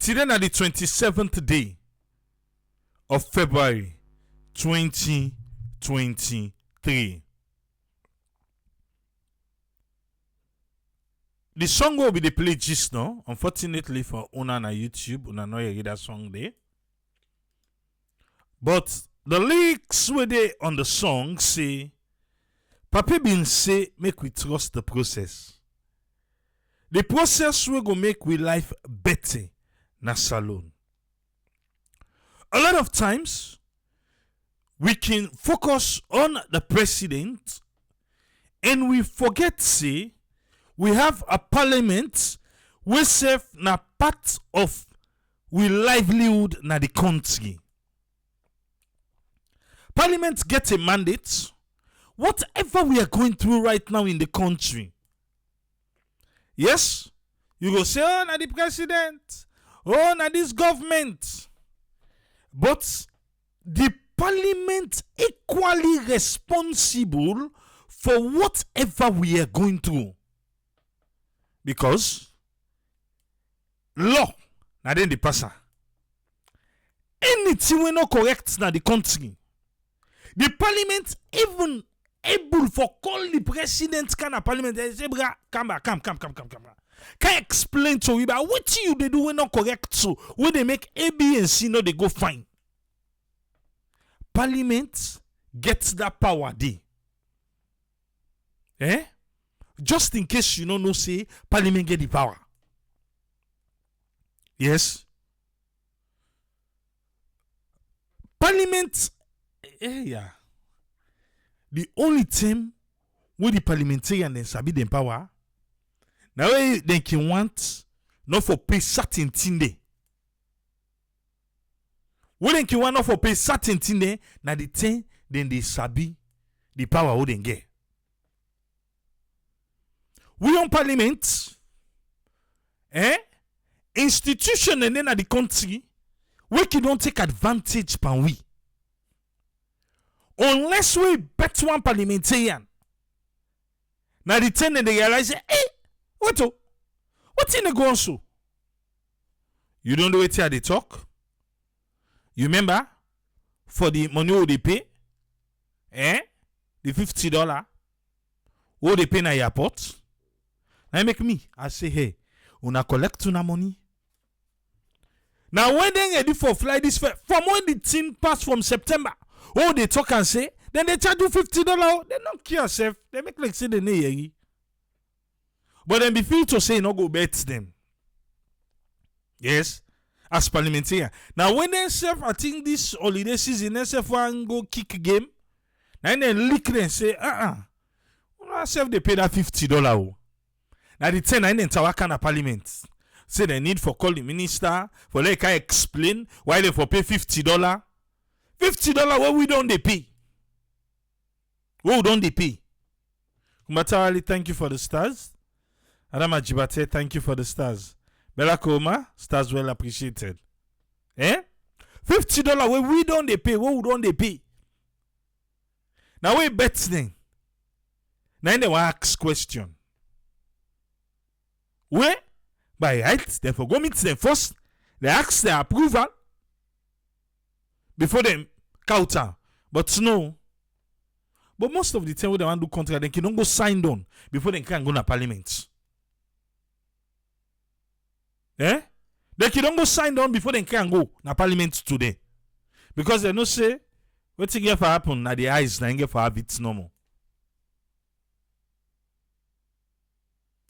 Today na the 27th day of February 2023. The song will be the play just now. Unfortunately for Una na YouTube, Una no hear that song there. But the lyrics were there on the song say, Papa bin say make we trust the process. The process will go make we life better na salon. A lot of times we can focus on the president and we forget say we have a parliament we serve na part of we livelihood na the country. Parliament gets a mandate. Whatever we are going through right now in the country. Yes, you go say, oh, na the president, oh, na this government. But the parliament equally responsible for whatever we are going through. Because law, na then the passer. Anything we not correct na the country. The parliament even able for call the president kind of parliament and say, bra, come. Can explain to you about what you they do when not correct so when they make A, B, and C no they go fine. Parliament gets that power day. Just in case you don't know, say parliament get the power. Yes. Parliament, yeah. The only thing with the parliamentarian and sabi the power, now they can want not for pay certain thing there. When they can want not for pay certain thing there, now the thing then they sabi the power who they get. We on parliament, institution and then at the country, we can don't take advantage pan we. Unless we bet one parliamentarian. Now the ten and they realize, hey, what in the go on so? You don't know it here they talk. You remember for the money they pay, the $50 what they pay na airport. Now make me, I say, hey, una collect una money. Now when they ready for fly this from when the thing pass from September. Oh, they talk and say, then they charge you $50. They don't care self. They make like say they need. But then be feel to say no go bet them. Yes, as parliamentarian. Now when they self, I think this holiday season, they self one go kick game. And then lick them and say, self they pay that $50. Now the 10 and then tower kind of parliament. Say they need for call the minister for they can explain why they for pay $50. $50 what we don't they pay. What don't they pay? Kumatawali, thank you for the stars. Adama Jibate, thank you for the stars. Bella Koma, stars well appreciated. $50 what we don't they pay. What don't they pay? Now we bet them. Now they will ask question. Where? By right, they for go meet them first. They ask their approval before them counter. But no. But most of the time when they want to do contract, they can go sign on before they can go to parliament. They can go sign on before they can go to parliament today. Because they no say what thing for happen at the eyes na get for have it normal.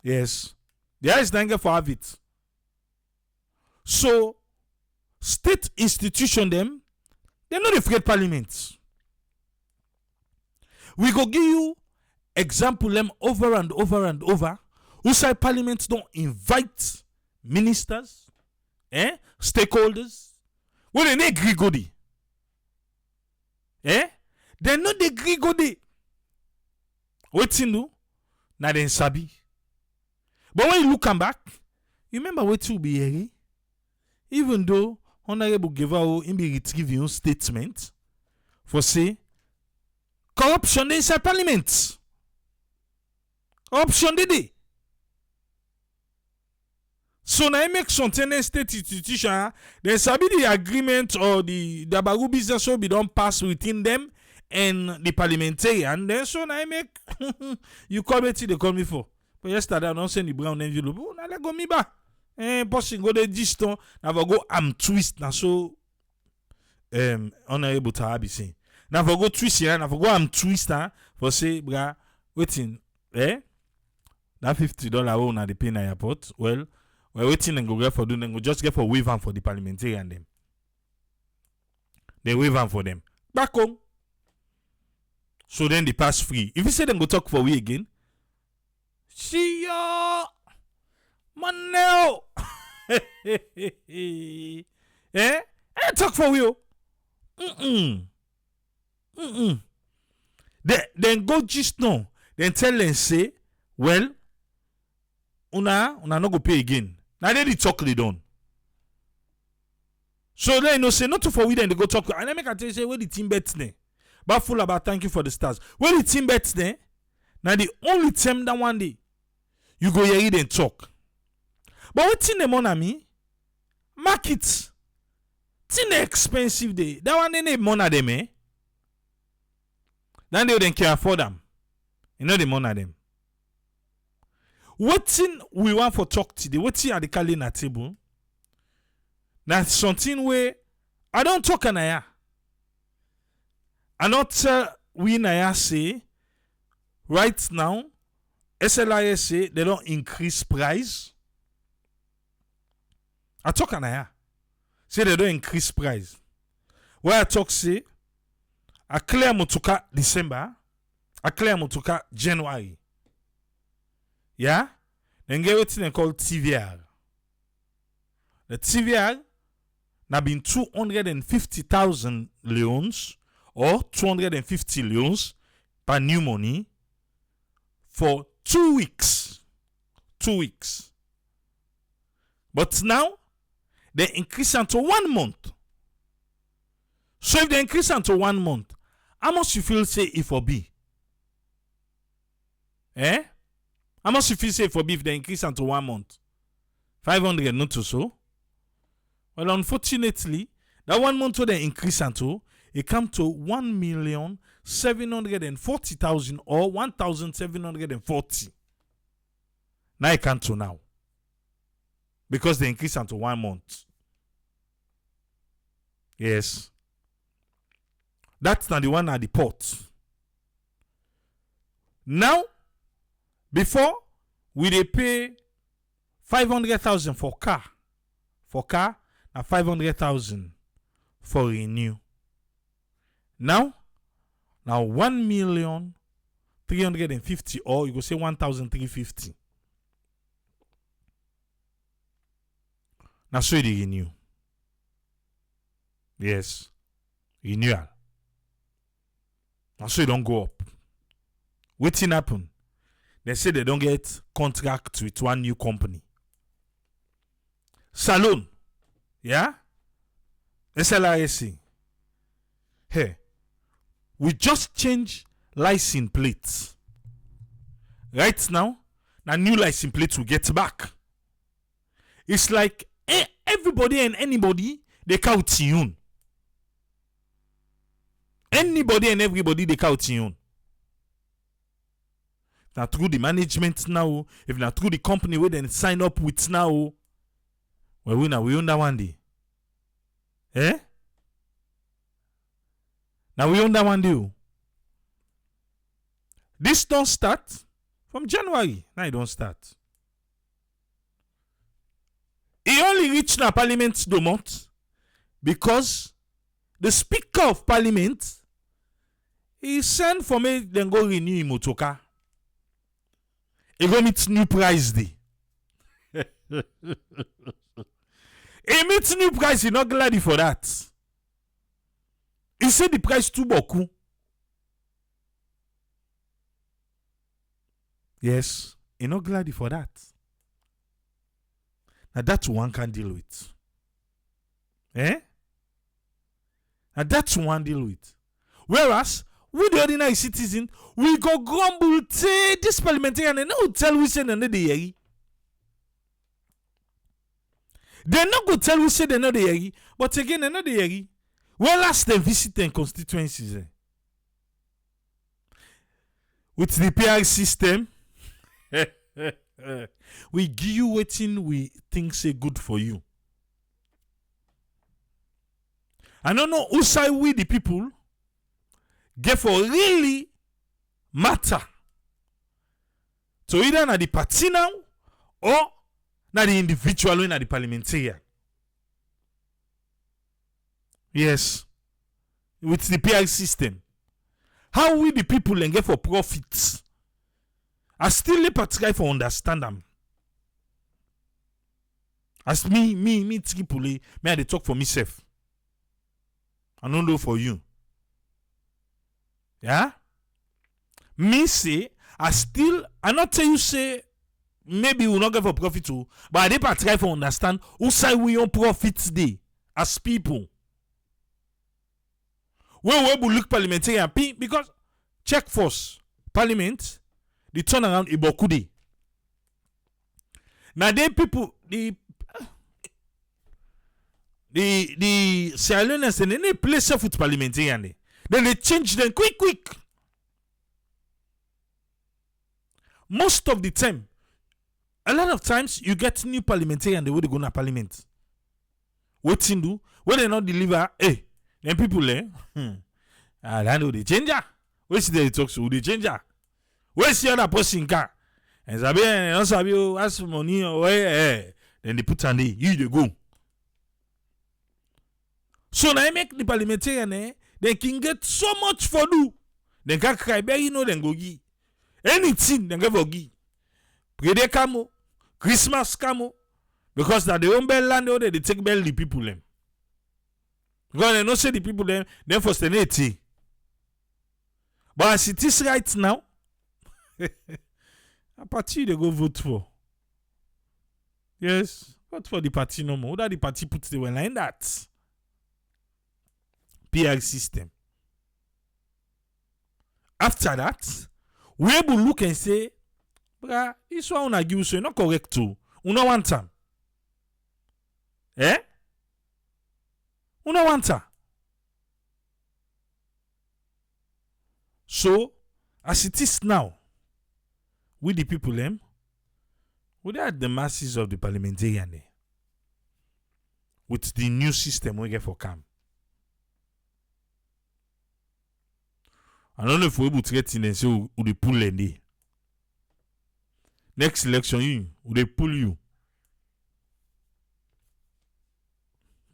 Yes. The eyes na get for have it. So state institution them, they're not afraid parliament. We go give you example them over and over and over. Who say parliament don't invite ministers, stakeholders. Well, they not agree goody. They not agree goody. What's in do? Na then sabi. But when you look back, you remember what you be here? Even though Honorable Gevao in be retrieve your statement for say corruption inside parliament. Corruption did it. So So now I make some state institution, then sabi the agreement or the Baru business will be done pass within them and the parliamentary. And then so now I make you call me till they call me for. But yesterday I don't send the brown envelope. Oh, now let go me back. Bossing go the diston. Now go am twist now so honorable to be saying. Now go twist here, now go am twist for say bra waiting that $50 own at the pay na airport. Well, we're waiting and go get for doing, go just get for waiver for the parliamentary and them. They waiver for them. Back home. So then they pass free. If you say them go talk for we again, see ya, man now. Talk for we. Then go just now. Then tell them say, well, una no go pay again. Now they talk they done. So then you say not to for we then they go talk. And I make a tell you say where the team bets ne. But full about thank you for the stars. Where the team bets ne? Now the only time that one day you go here and talk. But what in the money me? Markets. It's expensive day. That one they need money them eh. Then they don't care for them. You know the money them. What we want for talk today? What are the calling at table? That's something where I don't talk and I not we na say right now SLIS say they don't increase price. I talk and I say they don't increase price. Where I talk say I clear motuka December, I clear motuka January. Yeah? Then get what they call TVR. The TVR now been 250,000 leons or 250 leons per new money for 2 weeks. 2 weeks. But now they increase unto 1 month. So if they increase unto 1 month, how much you feel say it for be? How much you feel say for beef they increase unto 1 month? 500 not to so. Well, unfortunately, that 1 month when they increase unto it come to 1,740,000 or 1,740. Now it come to now. Because they increase unto 1 month. Yes. That's not the one at the port. Now, before we they pay 500,000 for car. For car, and 500,000 for renew. Now 1,350,000 or you go say 1,350. Now so they renew. Yes. Renewal. Now so it don't go up. What's happen? They say they don't get contract with one new company. Salon. Yeah? SLISC. Hey. We just change license plates. Right now, the new license plate will get back. It's like everybody and anybody, they count you. Anybody and everybody, they count you. Not through the management now, if not through the company where they sign up with now, well, we own that one day. Now we own that one day. This don't start from January. Now it don't start. It only reached the Parliament the month because the Speaker of Parliament he sent for me then go renew Imotoka. He go meet new price day. He meets new price, he not glad for that. He said the price too beaucoup. Yes, he not glad for that. Now that's one can deal with. Now that's one deal with. Whereas, we the ordinary citizen, we go grumble, say this parliamentarian and no tell we send another year. They not go tell you say they know the yeri, but again they know the yeri. Well, last them visit them constituencies. With the PR system, we give you waiting we think say good for you. I don't know who side we the people get for really matter. So either na the party now or na the individual in the parliamentary. Yes. With the PR system. How we the people and get for profits? I still let particular for understand them. As me, people, me I dey talk for myself. I don't know for you. Yeah? Me say, I not tell you say, maybe we will not get for profit too, but I dey particular for understand who say we on profits day as people. We will look parliamentary and because check first parliament the turnaround is beaucoup day. Now they people the Sierra Leoneans and they play self with parliamentarian then they change them quick. Most of the time, a lot of times you get new parliamentarian the way they go to parliament. What they do when they not deliver, then people I know the changer. Where's the talk to the changer? Where's the other person car? And Sabi and Sabi ask for money or then they put on the you they go. So now I make the parliamentarian they can get so much for do. They can cry baby then go give. Anything they go give. Prede camo, Christmas camo, because that they own bell land they take bell the people them. Because they don't say the people them for stability. But as it is right now, a party they go vote for. Yes, vote for the party no more. That the party puts the well like that. PR system. After that, we able to look and say, bruh, this one I give you not correct too. You don't want time. You don't want time. So, as it is now, with the people we are the masses of the parliamentarian with the new system we get for camp. I don't know if we're able to get in and say who they pull in next election, who they pull you.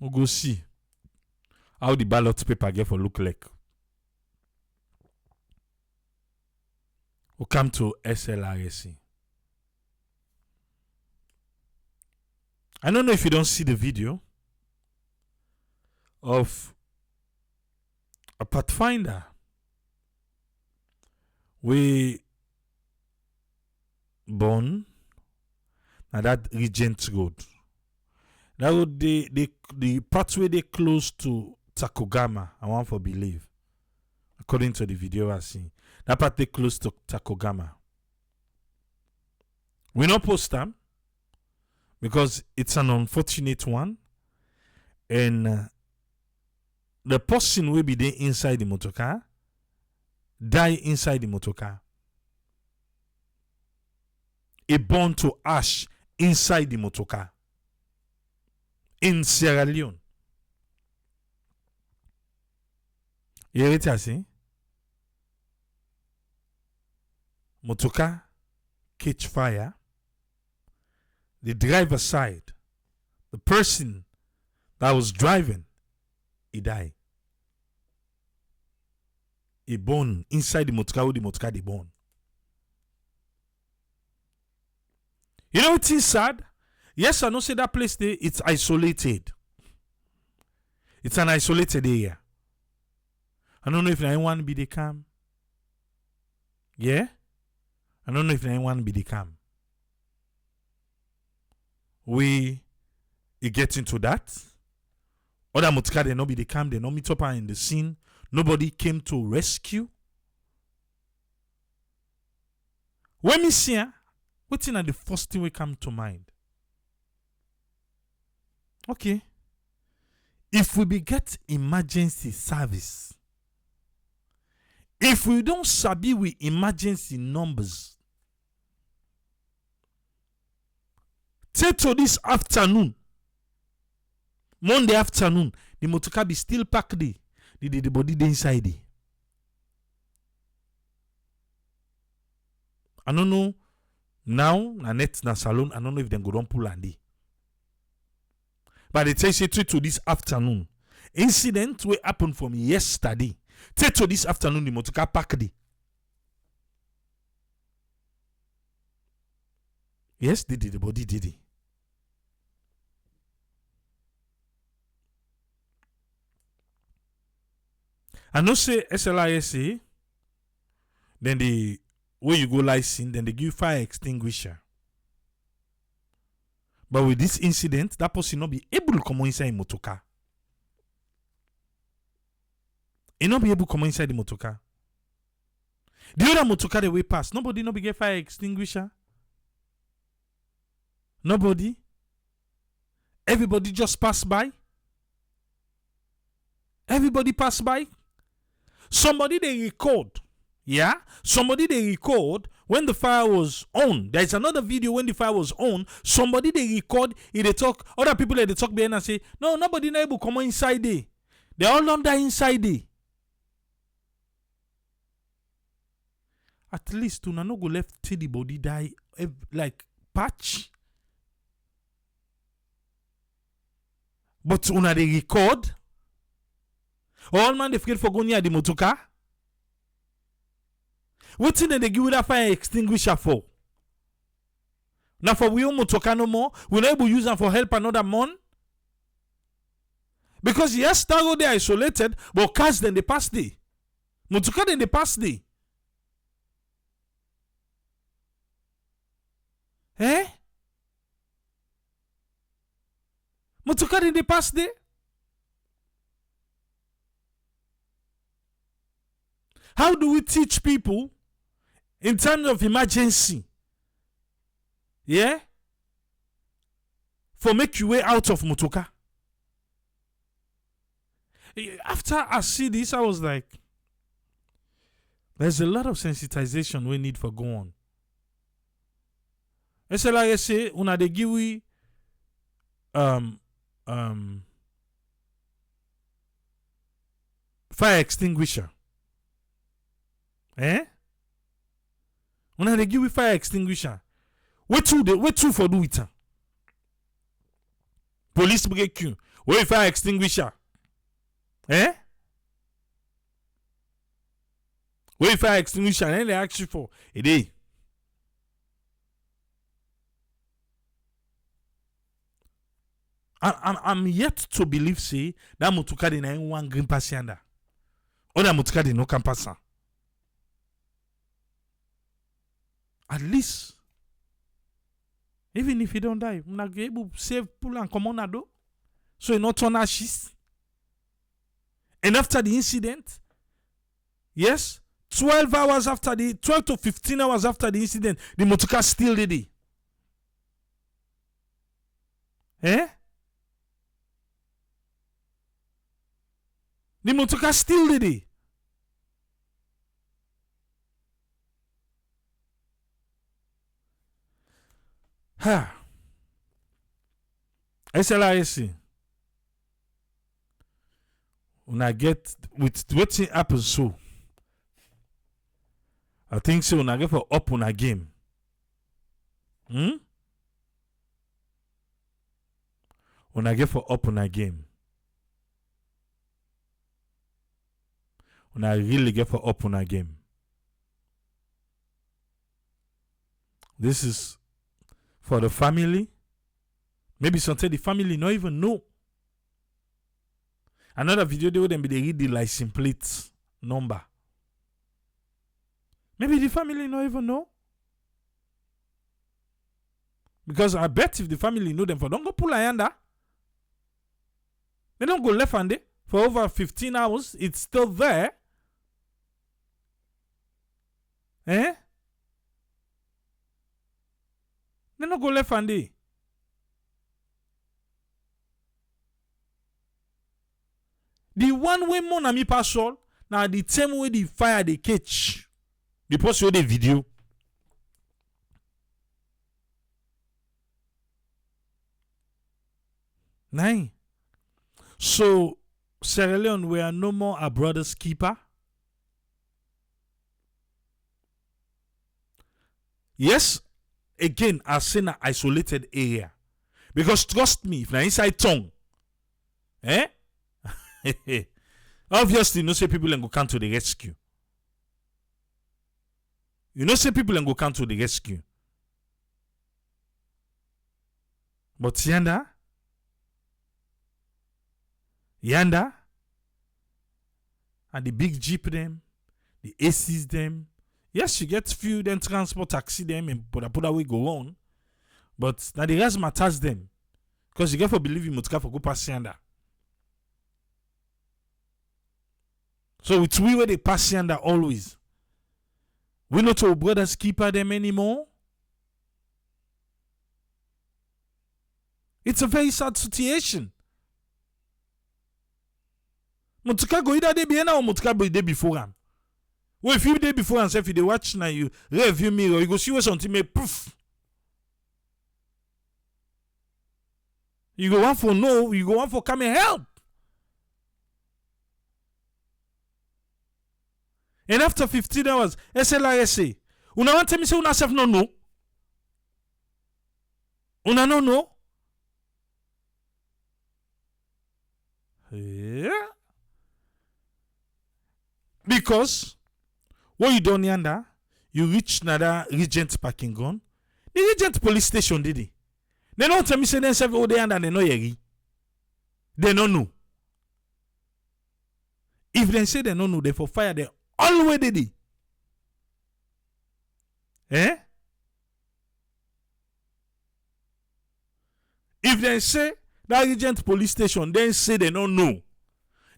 We'll go see how the ballot paper get for look like. We'll come to SLRSC. I don't know if you don't see the video of a pathfinder we born na that Regent Road. That road the pathway they close to Takogama, I want for believe. According to the video I see. That part they close to Takogama. We not post them because it's an unfortunate one. And the person will be there inside the motorcar. Die inside the motorcar. A burn to ash inside the motorcar. In Sierra Leone. You hear it as motorcar catch fire. The driver side, the person that was driving, he died. He born inside the motorcar they born. You know what's sad? Yes, I know say that place there, it's isolated. It's an isolated area. I don't know if anyone be the cam. Yeah? I don't know if anyone be the cam. We get into that. Other motorcar they not be the cam, they not meet up in the scene. Nobody came to rescue. When me see, what's in the first thing we come to mind? Okay. If we be get emergency service, if we don't sabi with emergency numbers, take to this afternoon, Monday afternoon, the motorcar be still packed the body dey inside the. I don't know now, na net na salon, I don't know if them go don pull and dey. But they tell you to this afternoon, incident will happen from yesterday. Take to this afternoon, the motorcar packed the. Yes, the body did it. I know say SLISA, then the where you go license, then they give fire extinguisher. But with this incident, that person not be able to come inside the motorcar. He not be able to come inside the motorcar. The other motorcar the way pass, nobody not be get fire extinguisher. Nobody. Everybody just pass by. Everybody pass by. Somebody they record. Yeah? Somebody they record when the fire was on. There's another video when the fire was on. Somebody they record, they talk, other people they talk behind and say, no, nobody not able to come inside there. They all under inside there. At least una no go left till the body die like patch. But una they record. All man they afraid for going near the motorcar. What thing they give you that fire extinguisher for? Now for we own motorcar no more, we're not able to use them for help another man. Because yes, Tago they are isolated, but cars then they pass day. Motorcar then they pass day. Eh? Motorcar then they pass day. How do we teach people in terms of emergency? Yeah? For make your way out of motorcar. After I see this, I was like, there's a lot of sensitization we need for go on. SLISA, una de give we fire extinguisher. Eh? Una de give we fire extinguisher. What two for do it? Police break you. Where fire extinguisher? Eh? Where fire extinguisher? And they ask you for a day. I'm yet to believe say that motuka de na one green pasianda. Or that motuka de no can pass. At least, even if you don't die, you're not able to save pull and come on a do. So you not turn ashes. And after the incident, yes, 12 to 15 hours after the incident, the motorcar still did it. Eh? The motorcar still did it. Ha. SLISA. When I get with what's happen so, I think so. When I get for up on a game, when I get for up on a game, when I really get for up on a game, this is for the family. Maybe sometimes the family not even know. Another video they would then be they read the license plate number. Maybe the family not even know. Because I bet if the family know them for don't go pull a yanda. They don't go left handed for over 15 hours. It's still there. Eh? They don't go left handed. The one way mon ami pasol, now the same way the fire they catch. The post the video. Nine. So Sierra Leone, we are no more a brother's keeper. Yes, again, as in an isolated area. Because trust me, if na inside tongue, obviously, you know, say people and go come to the rescue. You know, say people and go come to the rescue. But yanda, and the big jeep them, the ACs them. Yes, you get few then transport taxi them and put away go on. But now the rest matters them. Because you get for believe you mutka for go pass yanda. So it's we where they pass yanda always. We not our brothers keeper them anymore. It's a very sad situation. Mutka go either day behind or mutka go day before him. Well, if you day before and say if you watch now you review mirror, you go see what something may poof. You go want for no, you go want for come and help. And after 15 hours, SLISA, una want tell me say una self no know. Una no know. Yeah. Because what you done yonder, you reach another Regent parking gun. The Regent police station did it. They don't tell me say they serve all day and they know yeri. They don't know. If they say they don't know, they for fire they always did it. If they say that Regent police station, then say they don't know,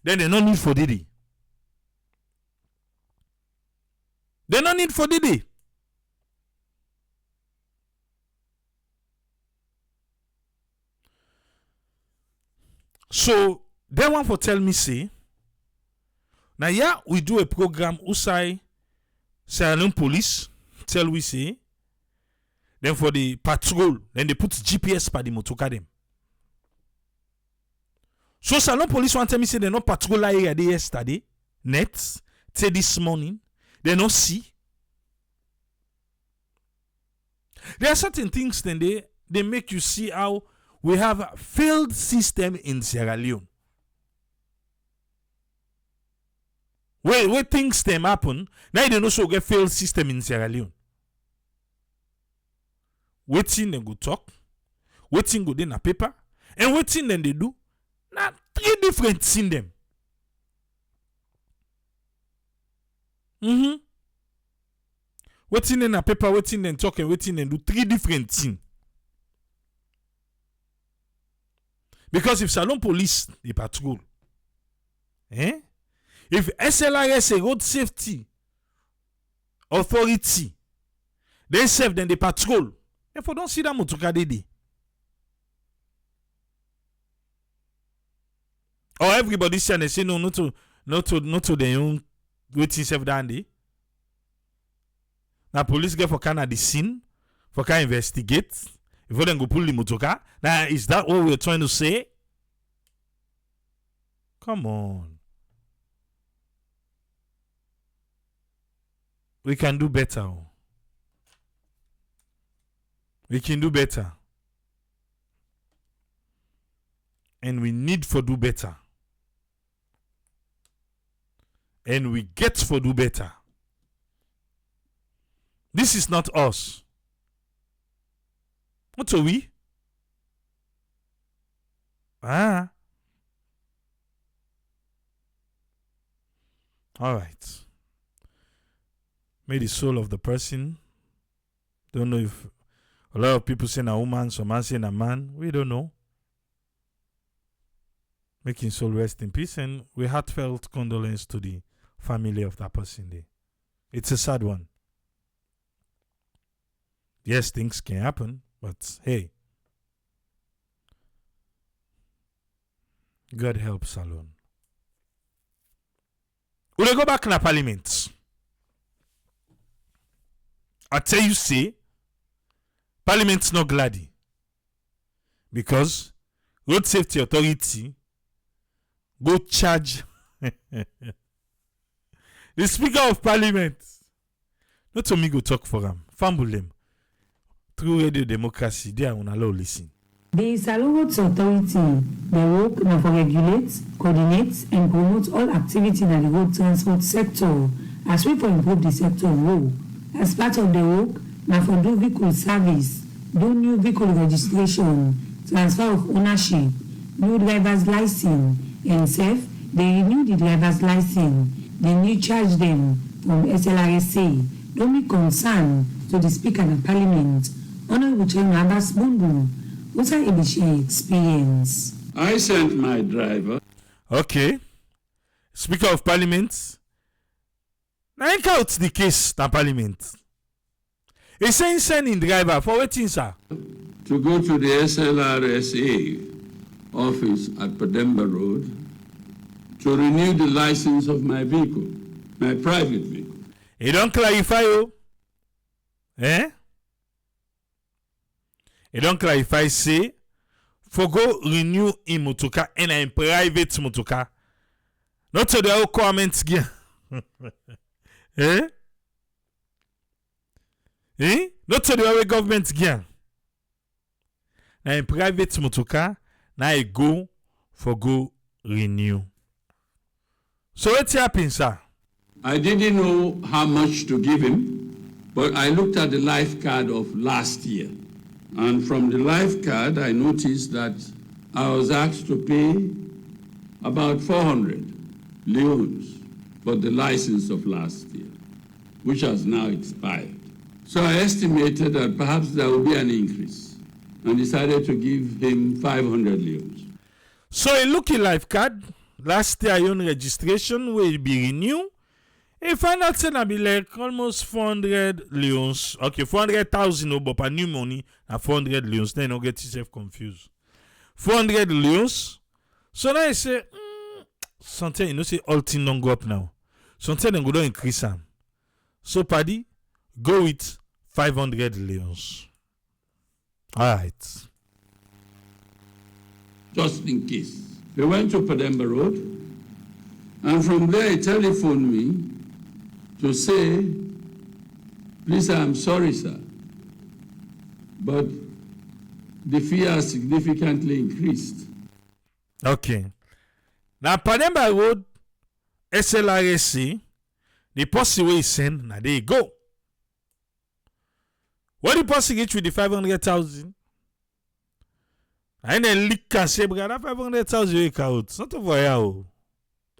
then they don't need for Didi. They don't need for Didi. So they want for tell me say, now yeah, we do a program usai Sierra Leone police tell we say, then for the patrol, then they put GPS by the motoka them. So Sierra Leone police want tell me say they no patrol area day yesterday, net, till this morning, they no see. There are certain things then they make you see how we have a failed system in Sierra Leone. Where things them happen, now they also get failed system in Sierra Leone. Waiting they go talk, waiting go in a paper, and waiting then they do. Now 3 different things them. Waiting in a paper, waiting and talk, and waiting and do 3 different things. Because if Salon police they patrol, if SLIS a road safety authority, they serve then they patrol. If you don't see that motoka dey. Or everybody say and they say no, not to their own waiting serve down there. Now police get for kind of the scene, for kind investigate. If you then go pull the motoka, now is that what we're trying to say? Come on. We can do better. We can do better. And we need for do better. And we get for do better. This is not us. What are we? All right. May the soul of the person. Don't know if a lot of people say a woman, some man say a man. We don't know. Making soul rest in peace, and we heartfelt condolence to the family of that person there. It's a sad one. Yes, things can happen, but hey, God help Salon. we go back na parliament. I tell you, say, parliament's not glad because road safety authority go charge the speaker of parliament. Not to me go talk for him. Fumble them. Through radio democracy, they are on allow listen. The Roads Authority, the work now for regulate, coordinate, and promote all activity in the road transport sector as we for improve the sector role. As part of the work, now for do vehicle service, do new vehicle registration, transfer of ownership, new driver's license, and safe, they renew the driver's license, they new charge them from SLRSA. Don't be concerned to the Speaker of Parliament, Honorable Chairman Abbas Bundu. What's our experience? I sent my driver. Okay. Speaker of Parliament. Now, I count the case in Parliament. He's saying sending driver for waiting, sir. To go to the SLRSA office at Pademba Road to renew the license of my vehicle, my private vehicle. He don't clarify, oh. Eh? He don't clarify, say, for go renew in motoka and in private motoka. Not to the requirements again. Eh? Eh? Not to the government again. Now in private motoka, now I go for go renew. So what's happening, sir? I didn't know how much to give him, but I looked at the life card of last year. And from the life card, I noticed that I was asked to pay about 400 leones for the license of last year, which has now expired. So I estimated that perhaps there will be an increase and decided to give him 500 leones. So a lucky life card, last year your registration will be renewed. If I not say, I be like almost 400 leons. Okay, 400,000, but for new money, 400 leons. Then you get yourself confused. 400 leons. So now I say, sometimes you know, say all things don't go up now. Sometimes they go down increase them. So, Paddy, go with 500 leons. All right. Just in case. We went to Pademba Road, and from there he telephoned me to say, please, I'm sorry, sir, but the fee has significantly increased. Okay. Now, Pademba Road, SLRSC, the policy way send, now there you go. What the policy get with the 500,000? And then leak can say, brother, 500,000 you out. Not over here.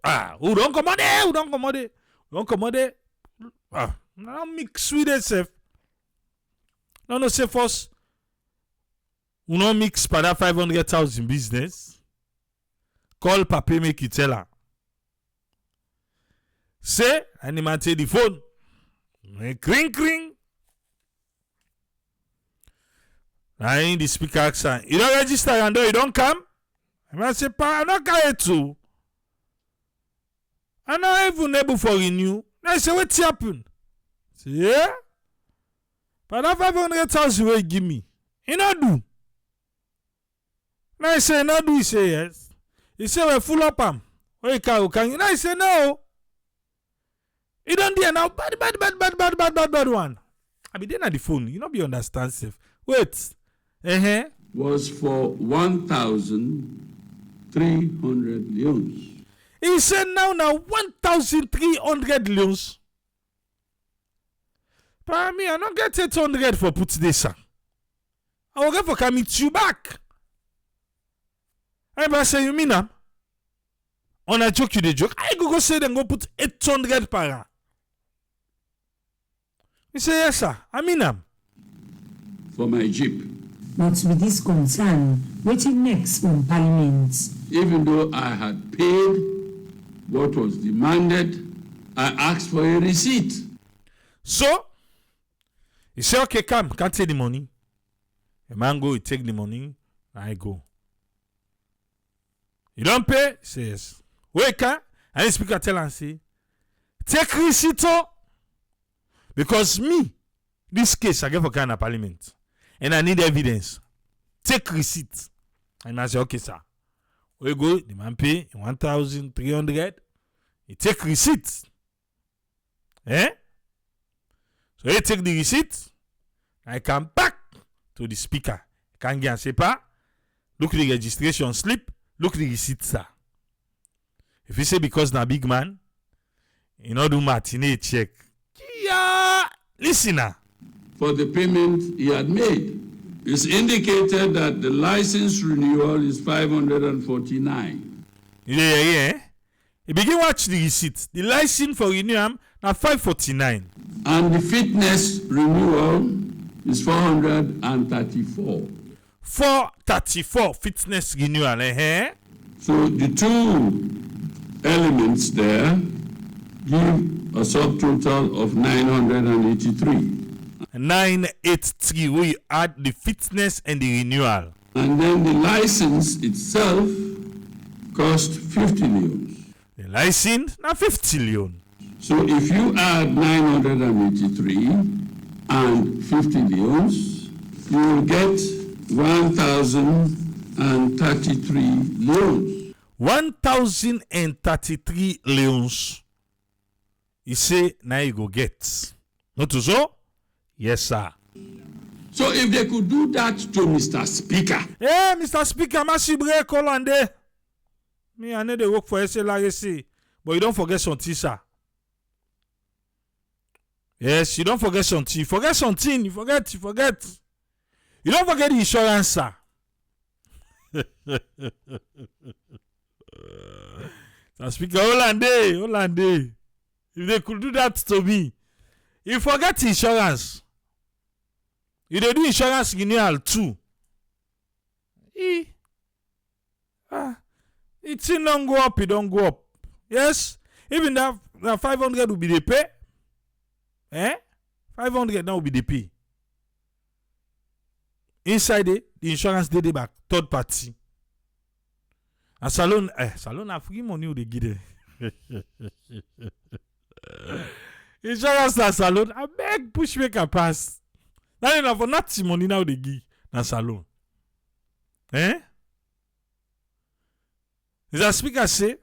Ah, who don't come on there? Who don't come on there? Who don't come on there? Ah, now mix with itself. No, say first. We don't mix for that 500,000 business. Call Papi, make you tell her. Say, and he might take the phone. Cring, cring. I in the speaker accent. You don't register and you don't come? I might say, I'm not going to. I'm not even able for renew. I say, what's happened? Say, yeah? But that 500,000 will give me. You not do. Now I say, not do. He say, yes. He say, we're full up him. Where can you? Now I say, no. You don't do now. Bad one. I be there at the phone. You not be understand safe. Wait. Was for 1,300 leons. He said now 1,300 leons. But me, I don't get 800 for put this, sir. I will get for coming to you back. I say, you mean, on a joke, you the joke. I go say them go put 800 para. He say, yes, sir. I mean, for my Jeep. But with this concern, waiting next from Parliament. Even though I had paid what was demanded, I asked for a receipt. So, he say, okay, come, can't take the money. The man go, he take the money, I go. You don't pay? He say, yes. Wake up, and the speaker tell and say, take receipt because me, this case I get for kind of parliament and I need evidence. Take receipt. And I say, okay, sir. We go, the man pay 1,300. He take receipt. Eh? So he take the receipt. I come back to the speaker. Can get say pa. Look the registration slip. Look the receipt, sir. If he say because na big man, you know do matinee check. Yeah, listen now. For the payment he had made. It's indicated that the license renewal is 549. Yeah. You begin watch the receipt. The license for renewal na 549. And the fitness renewal is 434. 434 fitness renewal. So the two elements there give a subtotal of 983. 983 where you add the fitness and the renewal. And then the license itself cost 50 leons. The license na 50 leon. So if you add 983 and 50 leons, you will get 1,033 leons. 1,033 leons. You say now you go get. Not so? Yes, sir. So if they could do that to Mr. Speaker. Hey, Mr. Speaker, massive break Hollande. Me, I know they work for SLRC, but you don't forget something, sir. Yes, you don't forget something. You forget something. You forget. You don't forget the insurance, sir. Mr. Speaker, Hollande. If they could do that to me, you forget insurance. You dey do insurance renewal too. It don't go up, it don't go up. Yes, even that 500 will be the pay. 500 now will be the pay. Inside it, the insurance did back third party. And salon have free money with the guide. Insurance na salon. I beg push make a pass. Now you know for nothing money now they give na salon. Mr. Speaker say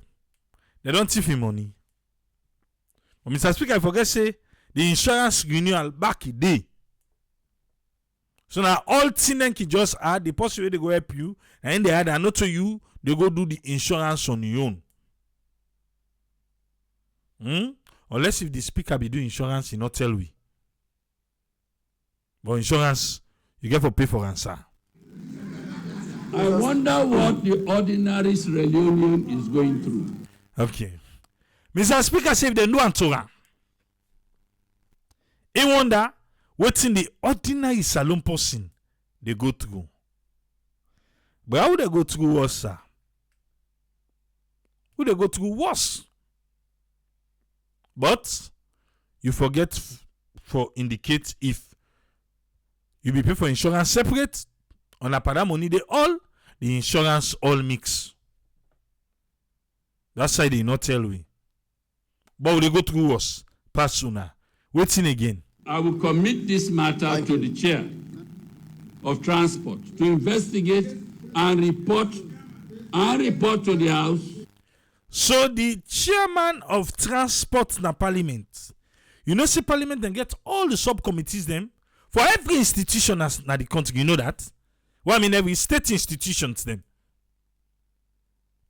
they don't thief him money. But Mr. Speaker I forget say the insurance renewal back a day. So now all thing can just add the person they go help you and they add and not to you they go do the insurance on your own. Unless if the speaker be doing insurance, he not tell we. But insurance, you get for pay for answer. I wonder what the ordinary Sierra Leonean is going through. Okay. Mr. Speaker say if they do Antora, he wonder what's in the ordinary salon person they go through. But how would they go through worse, sir? Would they go through worse? But you forget for indicate if you be pay for insurance separate on a pada money they all the insurance all mix. That's why they not tell we. But they go through us pass sooner. Waiting again. I will commit this matter to the chair of transport to investigate and report to the House. So the chairman of transport na parliament, you know, see parliament then get all the subcommittees them for every institution as na the country. You know that? Well, I mean every state institutions them.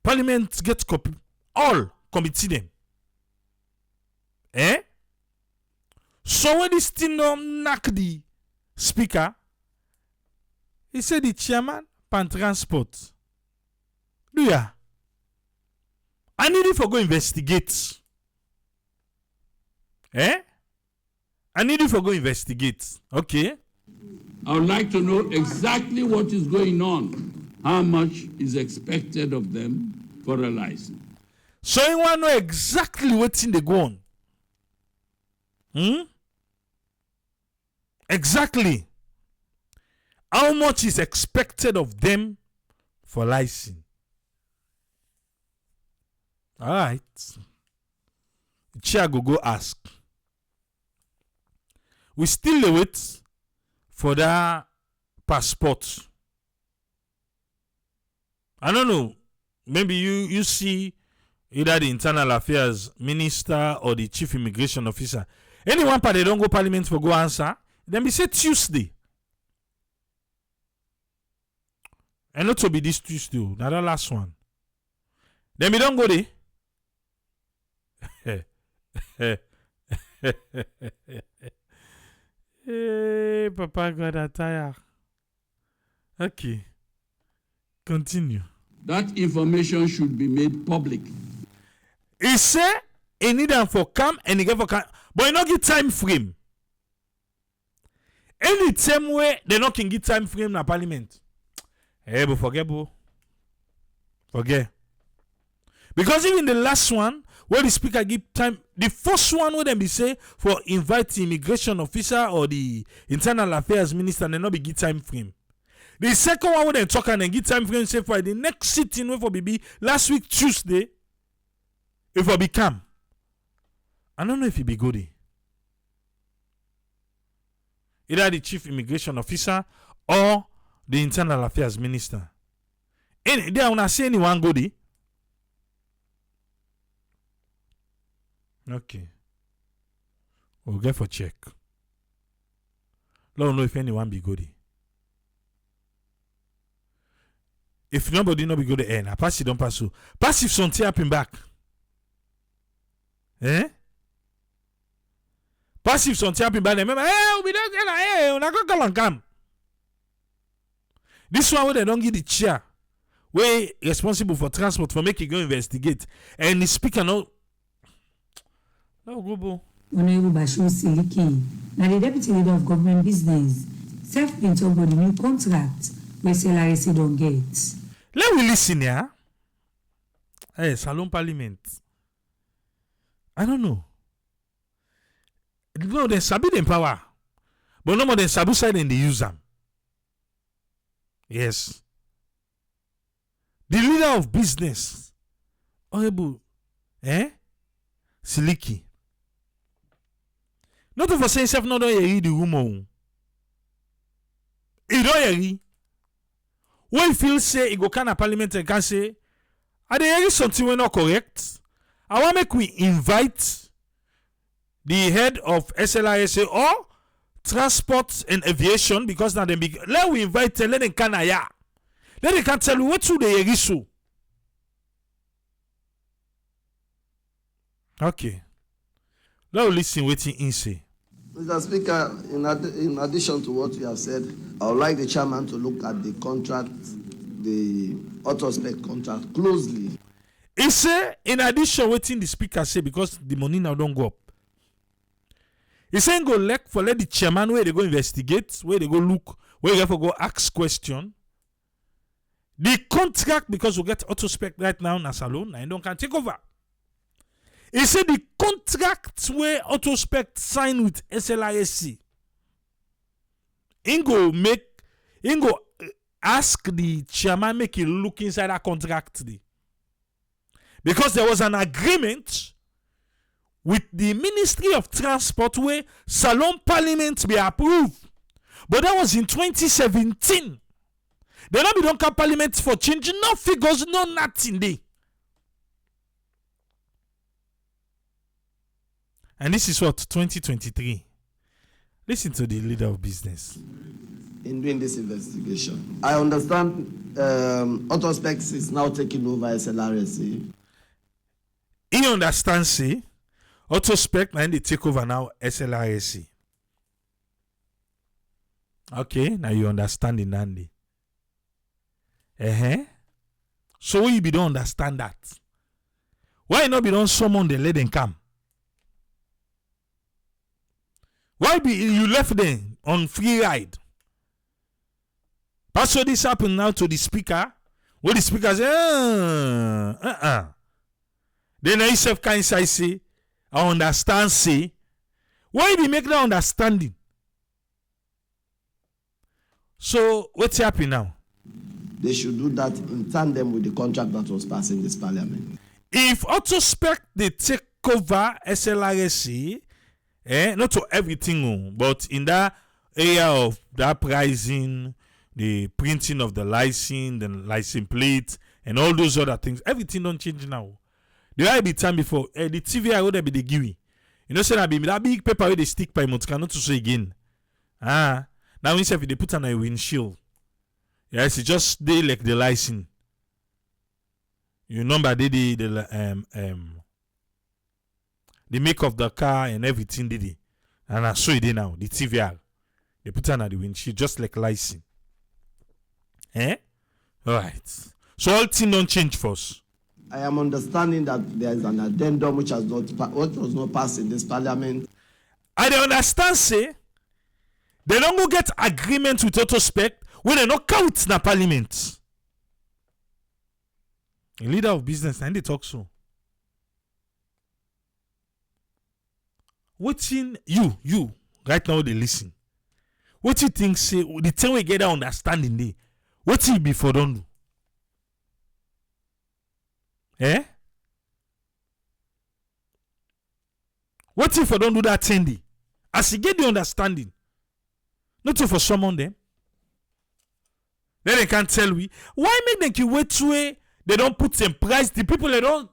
Parliament get copy all committee them. So when this thing knock the speaker, he said the chairman pan transport. Do ya? I need you for go investigate. I need you for go investigate. Okay? I would like to know exactly what is going on. How much is expected of them for a license? So you want to know exactly what's in the go on. Exactly. How much is expected of them for license? All right. chair go ask. We still wait for that passport. I don't know. Maybe you see either the internal affairs minister or the chief immigration officer. Anyone part they don't go parliament for go answer. Then we say Tuesday. And not to be this Tuesday. Now the last one. Then we don't go there. Hey, Papa God attire. Okay. Continue. That information should be made public. He say he need them for come and he get for come, but he not give time frame. Any same way they not can give time frame na parliament. Hey, but forget. Because even the last one, where the speaker give time, the first one where them be say for invite the immigration officer or the internal affairs minister, they not be give time frame. The second one where they talk and then give time frame say for the next sitting where for be last week Tuesday, if I be calm. I don't know if it be good. Either the chief immigration officer or the internal affairs minister. And they wanna say anyone goody. Okay. We'll get for check. Let us know if anyone be goody. If nobody no be good to end, pass it don't pass so. Pass if something happen back. Pass if something happen back. Remember, we don't tell her, we not go call and come. This one where they don't give the chair, where responsible for transport for make it go investigate, and the speaker no go bo. Honorable Bashir Siliki, now the deputy leader of government business, self-been talk about the new contract where CLRC don't get. Let we listen here. Hey, Salon Parliament. I don't know. No, they sabi them power. But no more than sabu side and they use them. Yes. The leader of business. Honorable. Siliki. Not for saying self not hear the rumor. He don't hear. When feel say he go can a parliament and can say, are there hearing something we not correct? I want make we invite the head of SLISA or transport and aviation because now they big. Let we invite let them can aya. Let them can tell you what to the issue. Okay. Let us listen what he say. Mr. Speaker, in addition to what you have said, I would like the chairman to look at the contract, the auto-spec contract closely. He say, in addition, what the speaker say, because the money now don't go up. He saying go let the chairman where they go investigate, where they go look, where they go ask question. The contract, because we get auto-spec right now in a salon, and don't can take over. He said the contract where Autospec signed with SLISC. He go ask the chairman make him look inside that contract. Because there was an agreement with the Ministry of Transport where Salon Parliament be approved. But that was in 2017. They don't come Parliament for changing no figures, no nothing there. And this is what 2023. Listen to the leader of business. In doing this investigation, I understand Autospecs is now taking over SLRSC. He understands, say, Autospec and they take over now SLRSC. Okay, now you understand it, Nandi. So you be don't understand that. Why not be don't summon the let them come? Why be you left them on free ride? But so this happened now to the speaker. What the speaker say, Then I self can say, I understand, say. Why be make that understanding? So what's happening now? They should do that in tandem with the contract that was passed in this parliament. If Autospec they take cover SLRSC, not to everything, but in that area of that pricing, the printing of the license, the license plate, and all those other things, everything don't change now. There might be time before the TV I would be the give. You know, say that big paper where they stick by month cannot to say again. Now instead they put on a windshield. Yes, it's just they like the license. You remember the make of the car and everything did it. And I saw it there now, the TVR. They put on the windshield just like license. Alright. So all things don't change for us. I am understanding that there is an addendum which was not passed in this parliament. I don't understand, say, they don't go get agreement with Autospec when they not count in the parliament. A leader of business, and they talk so. What in you, right now they listen. What you think, say, the time we get that understanding there, what you before don't do? What if I don't do that thing? As you get the understanding, not for someone them. Then they can't tell we why make them keep wait to it. They don't put some price. The people they don't.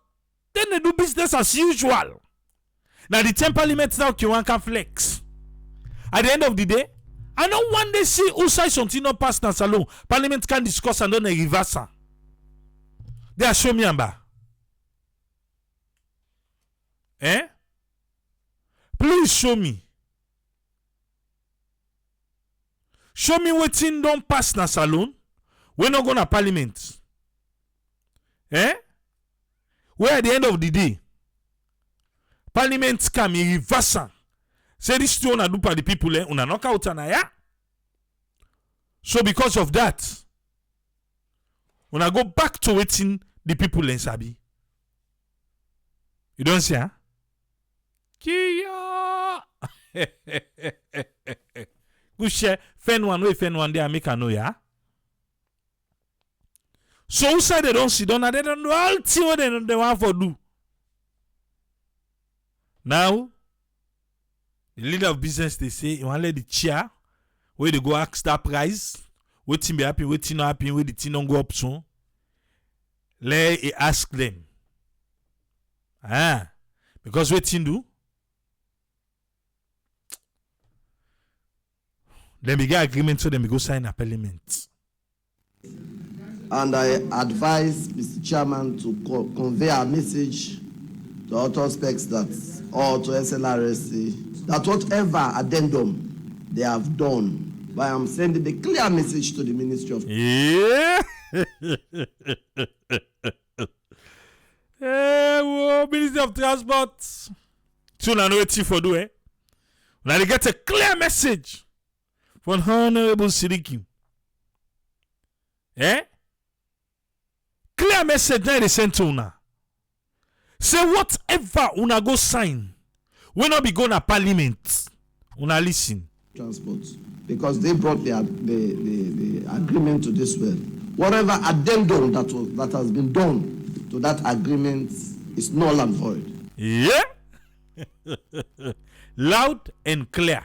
Then they do business as usual. Now the 10 parliament now can flex. At the end of the day, I don't want to see who say something not pass na salon. Parliament can discuss and don't reverse. They are show me amba. Please show me. Show me wetin don pass na salon. We not go na parliament. Where at the end of the day, parliament come in reverse. Say this to una do for the people, una knock out na ya. So because of that, una go back to wetin the people in sabi. You don't see, huh? Kia. Good share. Fen one day I make a know, yeah. So who say they don't sit down and they don't do all things what they want for do. Now, the leader of business they say you want let the chair where they go ask that price, waiting be happy, waiting not happy, where the thing don't go up soon. Let it ask them. Because waiting do. Then we get agreement so then we go sign a parliament. And I advise Mr. Chairman to convey a message to Autospecs or to SLRSC that whatever addendum they have done, but I am sending a clear message to the Ministry of Ministry of Transport. Soon I know what you for do, Now they get a clear message from Honorable Sidiki. Clear message now they send to una. Say whatever una go sign, we not be going to parliament. Una listen. Transport, because they brought the agreement to this well. Whatever addendum that has been done to that agreement is null and void. Yeah. Loud and clear.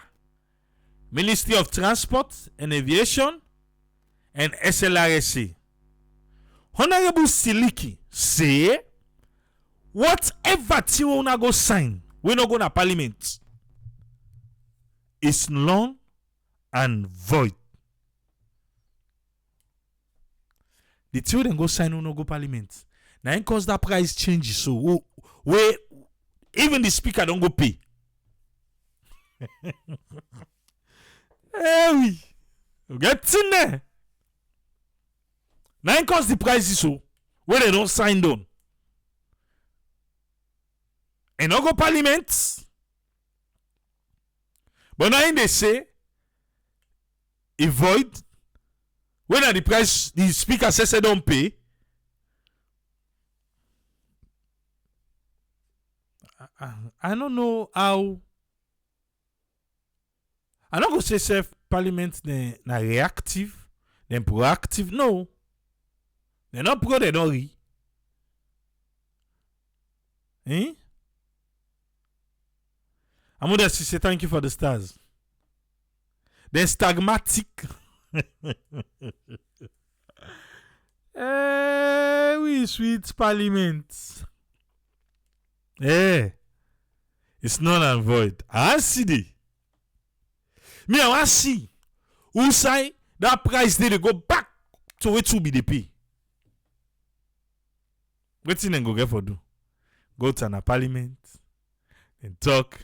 Ministry of Transport and Aviation and SLRSC. Honorable Siliki say whatever thing we go sign, we not go to parliament. It's null and void. The two then go sign we no go parliament. Now in cause that price changes so we even the speaker don't go pay. We get in there. Now cause the price is so where they don't sign down. And not go parliament. But now they say it void. When the price the speaker says they don't pay. I don't know how. I don't go say self parliament na reactive, then proactive. No. They're not pro, they don't re. Amuda say thank you for the stars. Then stagmatic. We sweet parliament. It's null and void. I see the. Me, I want see who say that price they go back to where to be the pay. Wetin dem go get for do? Go to a parliament, then talk,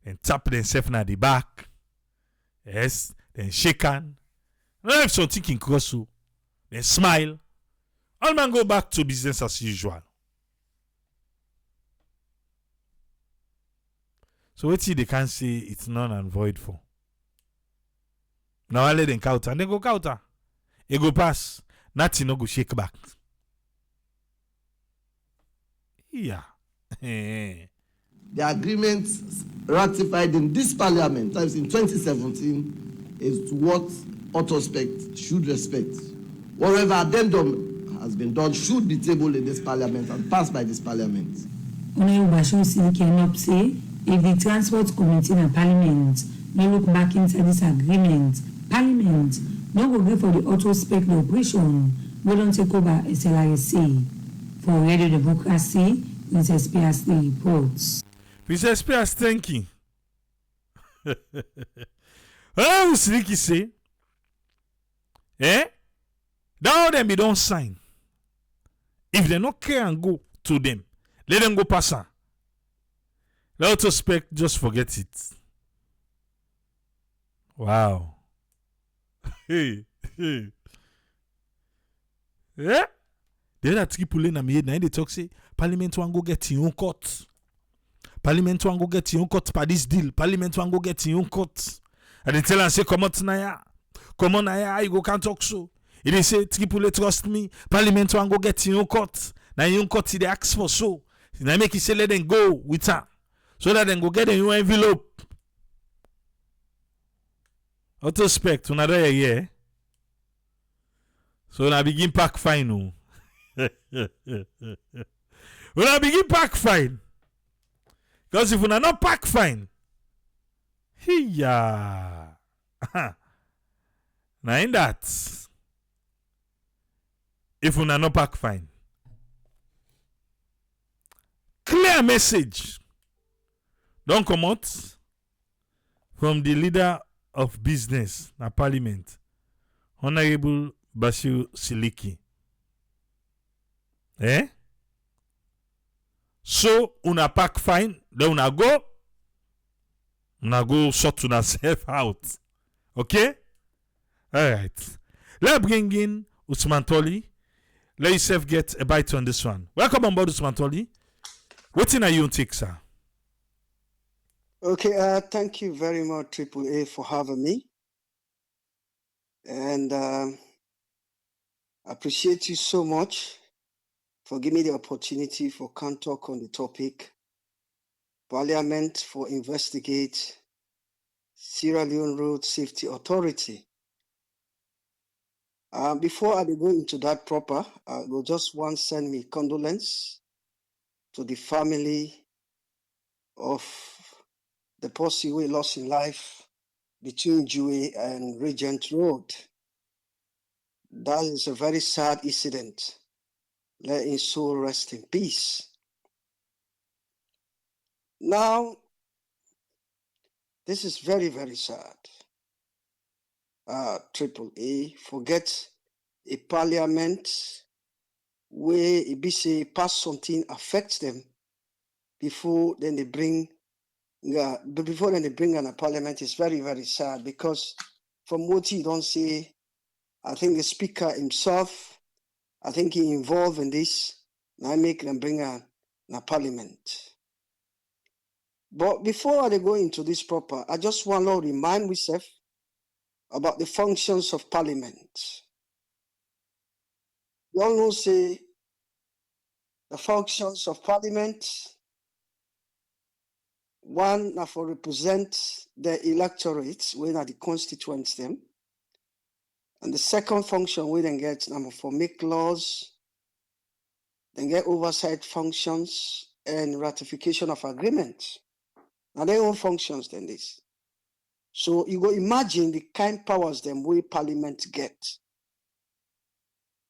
then tap themselves na the back. Yes, then shake hand. Now if something can cross you, then smile. All man go back to business as usual. So wetin they can say it's null and void for. Now I let them counter and they go counter. It go pass. Nothing no go shake back. Yeah. The agreement ratified in this parliament, that is in 2017, is what autospect should respect. Whatever addendum has been done should be tabled in this parliament and passed by this parliament. Honorable Bashir Siliki Enop say if the Transport Committee and Parliament no look back into this agreement, Parliament no go gree for the autospect operation wey don take over SLRC. For Radio Democracy, Princess Pias reports. Princess Pias, thank you. Oh, Siliki say, that them be don't sign. If they not care and go to them, let them go pass her. The autospect, just forget it. Wow. Hey. Yeah. The other three people in my head, now they talk say, Parliament want go get your own court. Parliament want go get your own court by this deal. Parliament want go get your own court. And they tell and say, come on tonight. Come on now, you go can't talk so. If they say, Triple trust me, Parliament want go get your own court. Now your own court, they ask for so. Now make it say, let them go with her. So that they go get a new envelope. Autospect, another year. So now begin pack fine. No. When I begin pack fine. Because if we are not pack fine, now in that, if we are not pack fine, clear message don't come out from the leader of business na parliament, Honorable Bashir Siliki. So una pack fine, then una go sort una self out. Okay? Alright. Let's bring in Usman Toli. Let yourself get a bite on this one. Welcome on board, Usman Toli. What are you on take, sir? Okay, thank you very much, Triple A, for having me. And I appreciate you so much for giving me the opportunity for can talk on the topic. Parliament for investigate Sierra Leone Road Safety Authority. Before I go into that proper, I will just want to send me condolence to the family of the person who lost in life between Dewey and Regent Road. That is a very sad incident. Let his soul rest in peace. Now, this is very, very sad. Triple A, forget a parliament where it be say pass something affects them before then they bring an parliament is very, very sad because from what he don't say, I think the speaker himself, I think he involved in this. Now make them bring a parliament. But before I go into this proper, I just want to remind myself about the functions of parliament. You all know say the functions of parliament, one na for represent the electorates when are the constituents them. And the second function we then get number for make laws, then get oversight functions and ratification of agreements. Now their own functions than this. So you go imagine the kind powers them way Parliament get.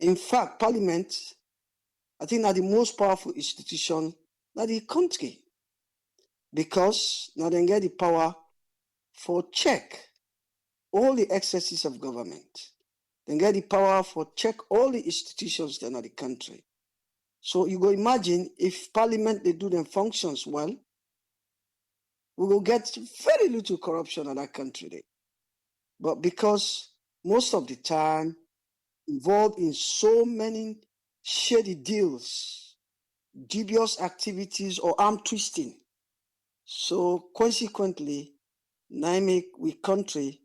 In fact, Parliament, I think, are the most powerful institution in the country, because now they get the power for check all the excesses of government. They get the power for check all the institutions that are the country. So you go imagine if Parliament they do them functions well, we will get very little corruption in that country there. But because most of the time involved in so many shady deals, dubious activities, or arm twisting, so consequently, now make we country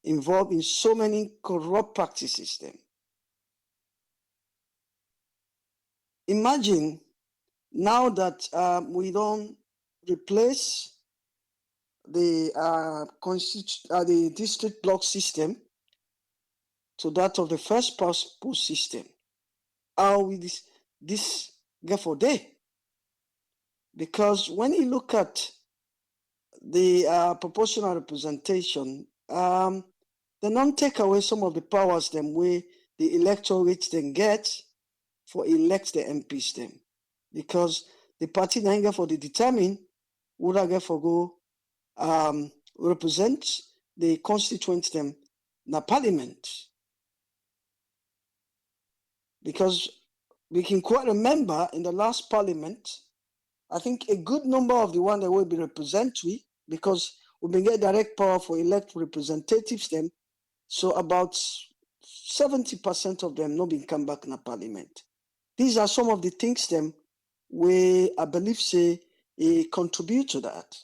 involved in so many corrupt practices then. Imagine now that we don't replace the the district block system to that of the first past post system. How will this get for day? Because when you look at the proportional representation, they don't take away some of the powers them way the electorate then get for elect the MPs them, because the party that for the determine would I get for go represent the constituents them in the parliament. Because we can quite remember in the last parliament, I think a good number of the one that will be representatory, because we been get direct power for elect representatives them, so about 70% of them not been come back in the parliament. These are some of the things them where I believe say contribute to that.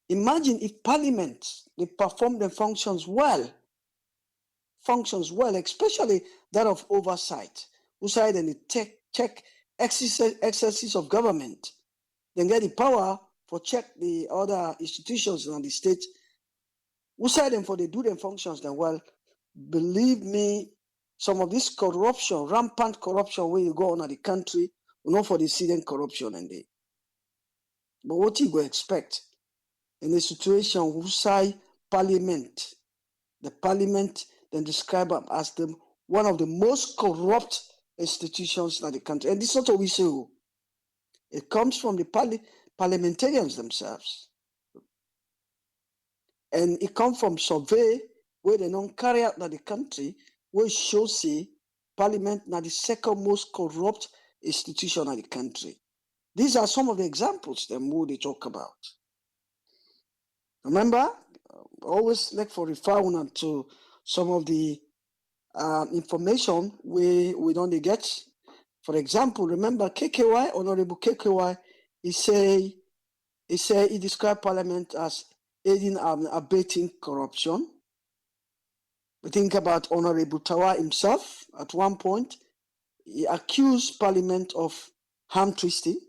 Imagine if parliament they perform their functions well, especially that of oversight, oversight and the check excesses of government, then get the power for check the other institutions in the state, oversight them for they do their functions then well. Believe me, some of this corruption, rampant corruption where you go on in the country, will not for the citizen corruption and they. But what you go expect in a situation outside parliament, the parliament then describe them as one of the most corrupt institutions in the country. And this is not what we say. It comes from the parliamentarians themselves. And it comes from survey where they don't carry out in the country, where shows say parliament now the second most corrupt institution in the country. These are some of the examples them who they talk about. Remember, always look for refer to some of the information we don't get. For example, remember KKY, Honorable KKY, he described Parliament as aiding and abating corruption. We think about Honorable Tawa himself. At one point, he accused Parliament of arm twisting.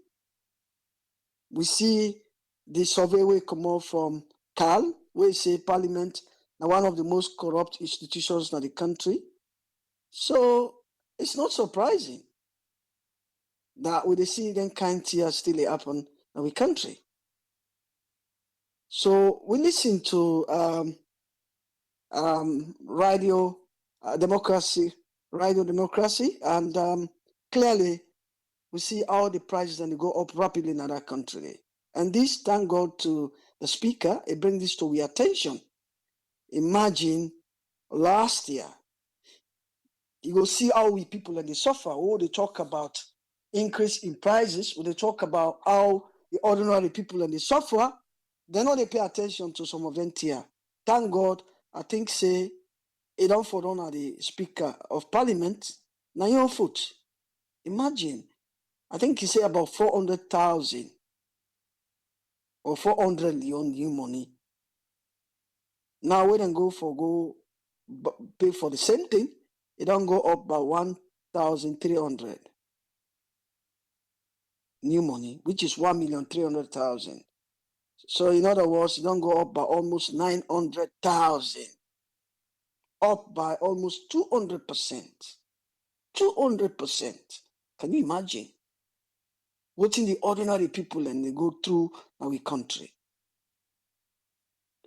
We see the survey will come out from Cal, where say Parliament now one of the most corrupt institutions in the country. So it's not surprising that we see them kind tears still happen in the country. So we listen to Radio Democracy, and clearly we see how the prices and they go up rapidly in that country. And this, thank God to the speaker, it brings this to our attention. Imagine last year, you will see how we people and they suffer. Oh, they talk about increase in prices. When they talk about how the ordinary people and they suffer, they know they pay attention to some of them here. Thank God, I think say it don't fall down at the speaker of parliament. Now your foot. Imagine, I think he say about 400,000 or 400 Leone new money. Now we don't go pay for the same thing. It don't go up by 1,300 new money, which is 1,300,000. So in other words, it don't go up by almost 900,000, up by almost 200%. 200%. Can you imagine? Watching the ordinary people and they go through our country.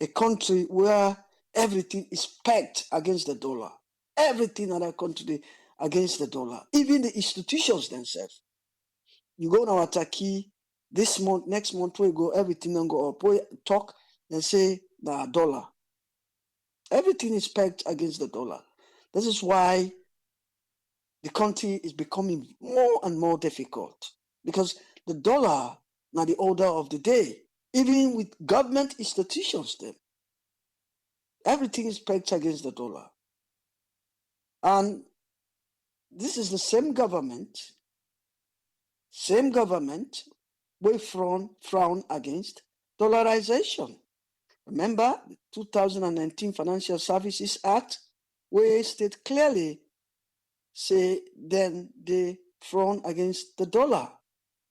A country where everything is pegged against the dollar. Everything in that country against the dollar. Even the institutions themselves. You go now Turkey this month, next month we go, everything don't go up. We talk and say the dollar. Everything is pegged against the dollar. This is why the country is becoming more and more difficult because the dollar now the order of the day. Even with government institutions, then everything is pegged against the dollar. And this is the same government we frown against dollarization. Remember the 2019 Financial Services Act, where state clearly say then they frown against the dollar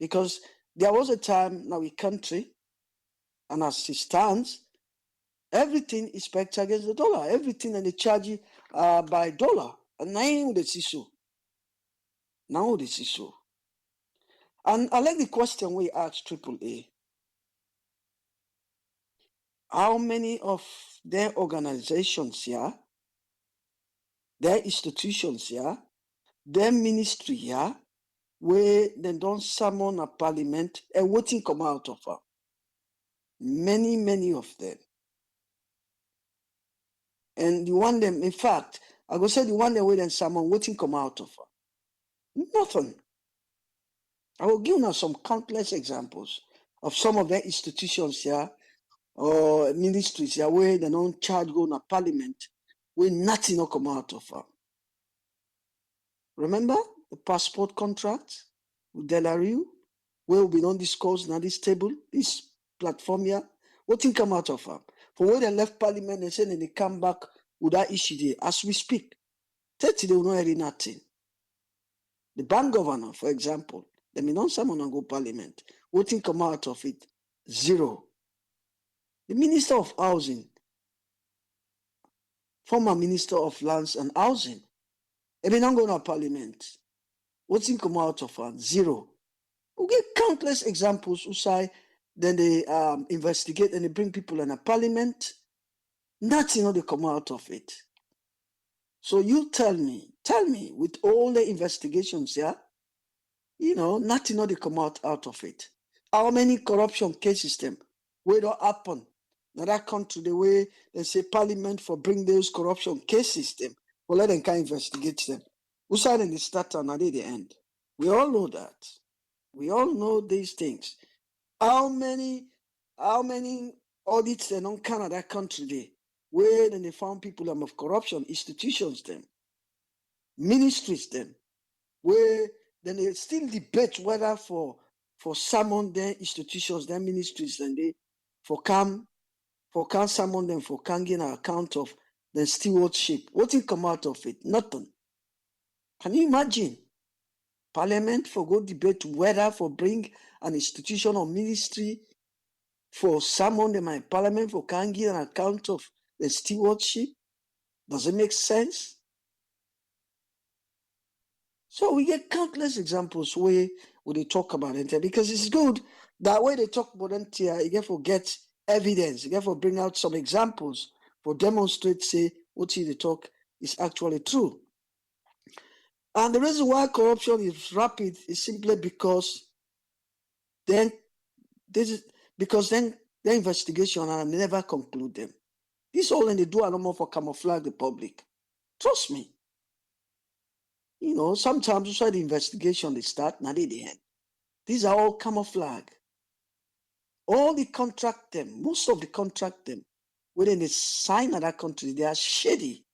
because there was a time in our country, and as it stands, everything is pegged against the dollar. Everything and they charge by dollar. And now they see so. Now they see so. And I like the question we asked AAA. How many of their organizations here, their institutions here, their ministry here, where they don't summon a parliament and waiting come out of her? Many of them. And the one them, in fact, I go say the one them where then summon waiting come out of her. Nothing. I will give now some countless examples of some of their institutions here or ministries here where they don't charge go to parliament where nothing will come out of her. Remember the passport contract with Delariu, where we don't discuss now this table, this platform here, what thing come out of her? For where they left parliament and said they come back with that issue there, as we speak, 30 they will not hear nothing. The bank governor, for example, they may not summon and go parliament. What thing come out of it? Zero. The Minister of Housing, former Minister of Lands and Housing, they may not go to parliament. What thing come out of it? Zero. We get countless examples who say then they investigate and they bring people in a parliament. Nothing will come out of it. So you tell me, with all the investigations here, nothing will come out of it. How many corruption cases them where don't happen? Now that country the way they say parliament for bring those corruption cases them, well let them can investigate them. Who side in the start and at the end? We all know that. We all know these things. How many audits they don't come at that country they where then they found people them of corruption, institutions them, ministries them, where then they still debate whether for summon their institutions, their ministries, and they for can summon them for can get an account of the stewardship. What will come out of it? Nothing. Can you imagine? Parliament for go debate whether for bring an institution or ministry for summon them in parliament for can get an account of the stewardship? Does it make sense? So we get countless examples where they talk about it because it's good that way they talk about it here, you get for get evidence, you get for bring out some examples for demonstrate say what they talk is actually true. And the reason why corruption is rapid is simply because then the investigation and never conclude them. This all and they do a lot more for camouflage the public. Trust me. Sometimes inside the investigation they start, now they end. These are all camouflage. All the contract them, most of the contract them, when they sign at that country, they are shady.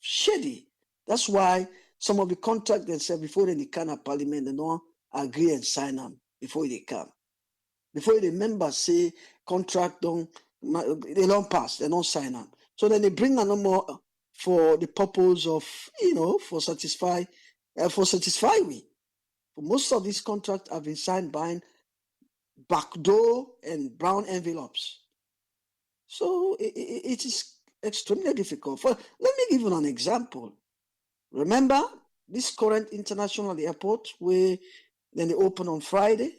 Shady. That's why some of the contract they say before they come at parliament, they don't agree and sign them before they come. Before the members say contract they don't pass, they don't sign them. So then they bring another more for the purpose of, for satisfy we. But most of these contracts have been signed by backdoor and brown envelopes. So it is extremely difficult. Let me give you an example. Remember this current international airport where Then they open on Friday.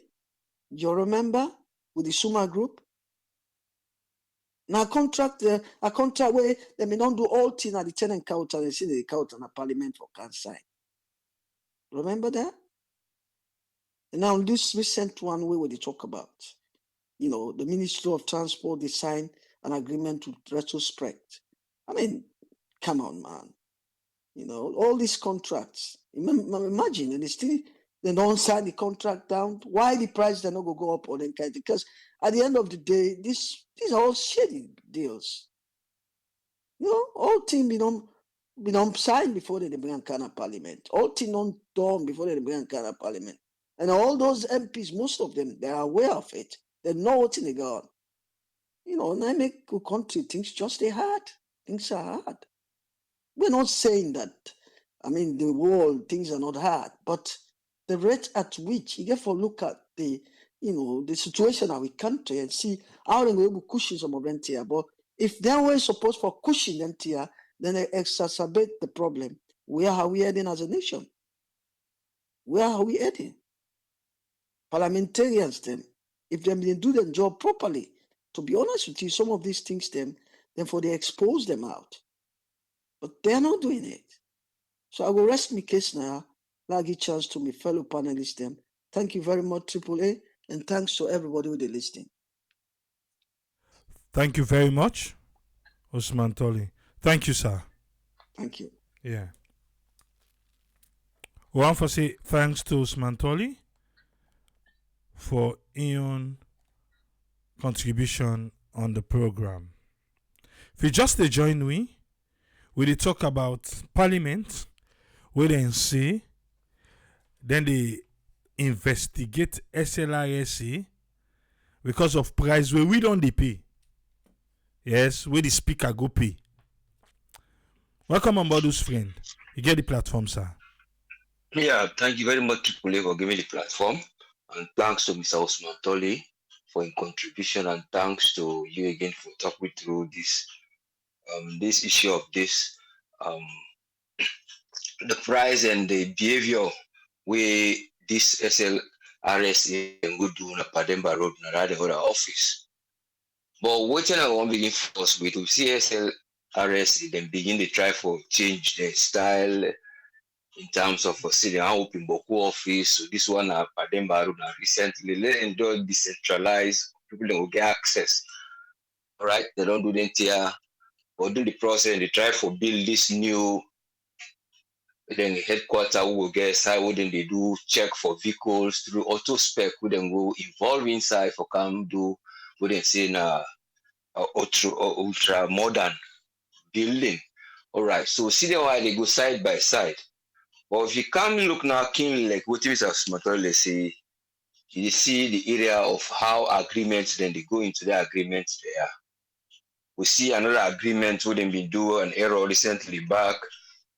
You remember with the Suma Group? Now a contract where they may not do all things at the tenant counter and see the counter in a parliament for can sign. Remember that? And now this recent one we talk about, the Ministry of Transport, they signed an agreement with retrospect. I mean, come on, man. All these contracts. Imagine, and they don't sign the contract down. Why the price they not go up or then kind? Because at the end of the day, these are all shady deals. All things be don't sign before they bring Ghana Parliament. All things not done before they bring Ghana Parliament. And all those MPs, most of them, they are aware of it. They know what's in the God. And I make a country things just they hard. Things are hard. We're not saying that, the world, things are not hard, but the rate at which you get for look at the situation of our country and see how they will cushion some of them here. But if they were supposed for cushion them here, then they exacerbate the problem. Where are we heading as a nation? Where are we heading? Parliamentarians, then, if they didn't do their job properly, to be honest with you, some of these things, then for they expose them out. But they're not doing it. So I will rest my case now. I'll give chance to my fellow panelists. Them. Thank you very much, AAA, and thanks to everybody who is listening. Thank you very much, Usman Tolly. Thank you, sir. Thank you. Yeah. We want to say thanks to Usman Tolly for his contribution on the program. If you just join me, we talk about Parliament, wait and see. Then they investigate SLRSC because of price where we don't pay. Yes, where the speaker go pay. Welcome on board, friend. You get the platform, sir. Yeah, thank you very much, Kule, for giving the platform. And thanks to Mr. Osman Tolly for his contribution. And thanks to you again for talking through this issue of this the price and the behavior where this SLRS would do on a Pademba Road, not the other office. But what I want to begin first with, we see SLRS, then begin to try for change their style in terms of sitting out in Boku office. So this one at Pademba Road recently, they enjoy decentralized, people will get access. All right, they don't do the here, or do the process, and they try for build this new. Then the headquarter who will get side, who then they do check for vehicles through auto spec, who then go involve inside for come do, who then say ultra modern building. All right, so see them why they go side by side. But if you come look now, keen like what is a smartly say, you see the area of how agreements then they go into the agreements there. We see another agreement who then been do an error recently back.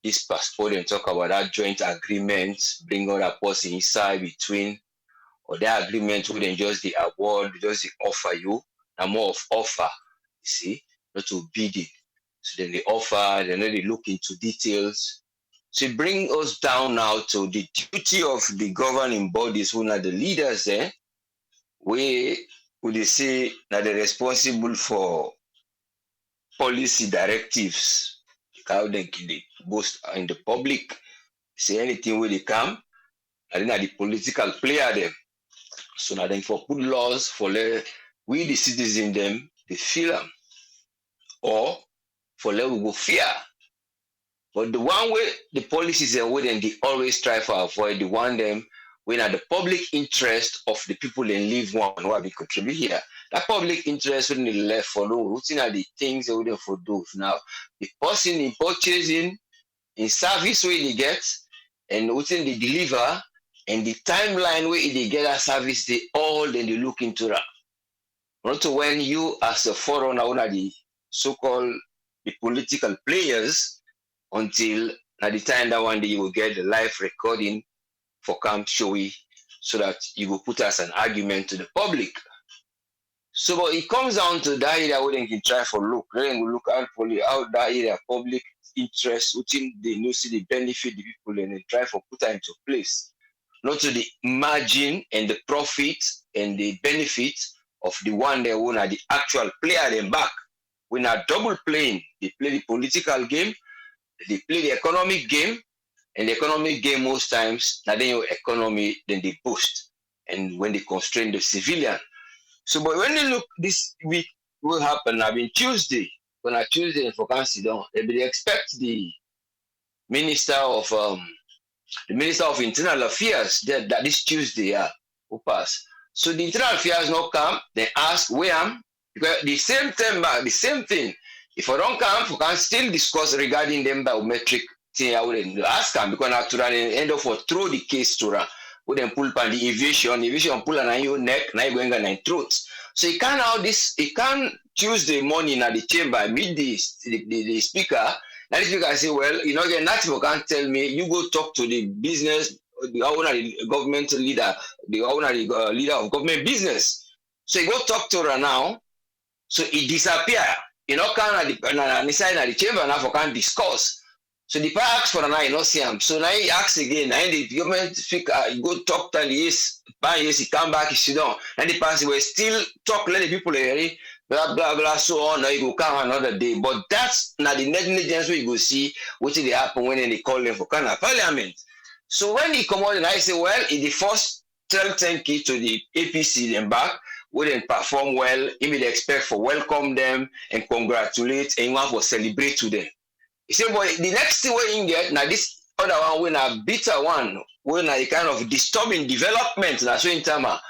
This passport and talk about that joint agreement, bring other person inside between, or that agreement who then just the award, just the offer you, and more of offer, you see, not to bidding. So then they offer, then they look into details. So it brings us down now to the duty of the governing bodies who are the leaders there, where would they say that they're responsible for policy directives. How they boast in the public, say anything where they come, and then the political player them. So now then for put laws for we the citizen them, they feel them, or for let we go fear. But the one way the policies and way then they always try for avoid the one them when are the public interest of the people and live one who we contribute here. That public interest when they left for no routine are the things they would for those. Now the person in purchasing in service where they get and within they deliver and the timeline where they get that service they all then they look into that. Not when you as a forerunner one of the so-called the political players until at the time that one day you will get the live recording for camp showy so that you will put as an argument to the public. So but it comes down to that area where they can try for look. Then we look at how that area public interest within the new city benefit the people and then try for put that into place. not to the margin and the profit and the benefit of the one they own are the actual player them back. When are double playing, they play the political game, they play the economic game, and the economic game most times, now then your economy, then they boost. And when they constrain the civilian. So, but when you look this week, what happened? I mean, Tuesday, when I Tuesday for sit down, they expect the Minister of Internal Affairs that this Tuesday will pass. So the Internal Affairs not come, they ask where am, because the same thing, the same thing. If I don't come, we can still discuss regarding them biometric thing. I would ask them because actually end up for throw the case to her. We then pull on the aviation pull on your neck, now you're going on throat. So you can't now this, you can't Tuesday morning at the chamber meet the speaker. Now the speaker say, well, you know, again, nothing you can't tell me. You go talk to the business, the owner, the government leader, the owner, the leader of government business. So you go talk to her now. So it disappear. You know, can inside the chamber now for can discuss. So the part asks for an eye, not see him. So now he asks again, and the government speaker go talk to the yes, he come back, he sit down. And the person will still talk, let the people blah blah blah so on. Now you go come another day. But that's not the negligence we go see what will happen when they call them for kind of parliament. So when he come out and I say, well, in the first tell thank you to the APC them back, we didn't perform well, he will expect for welcome them and congratulate and want for celebrate to them. He said, boy, the next thing we get now this other one when a bitter one, when a kind of disturbing development now so in time. Now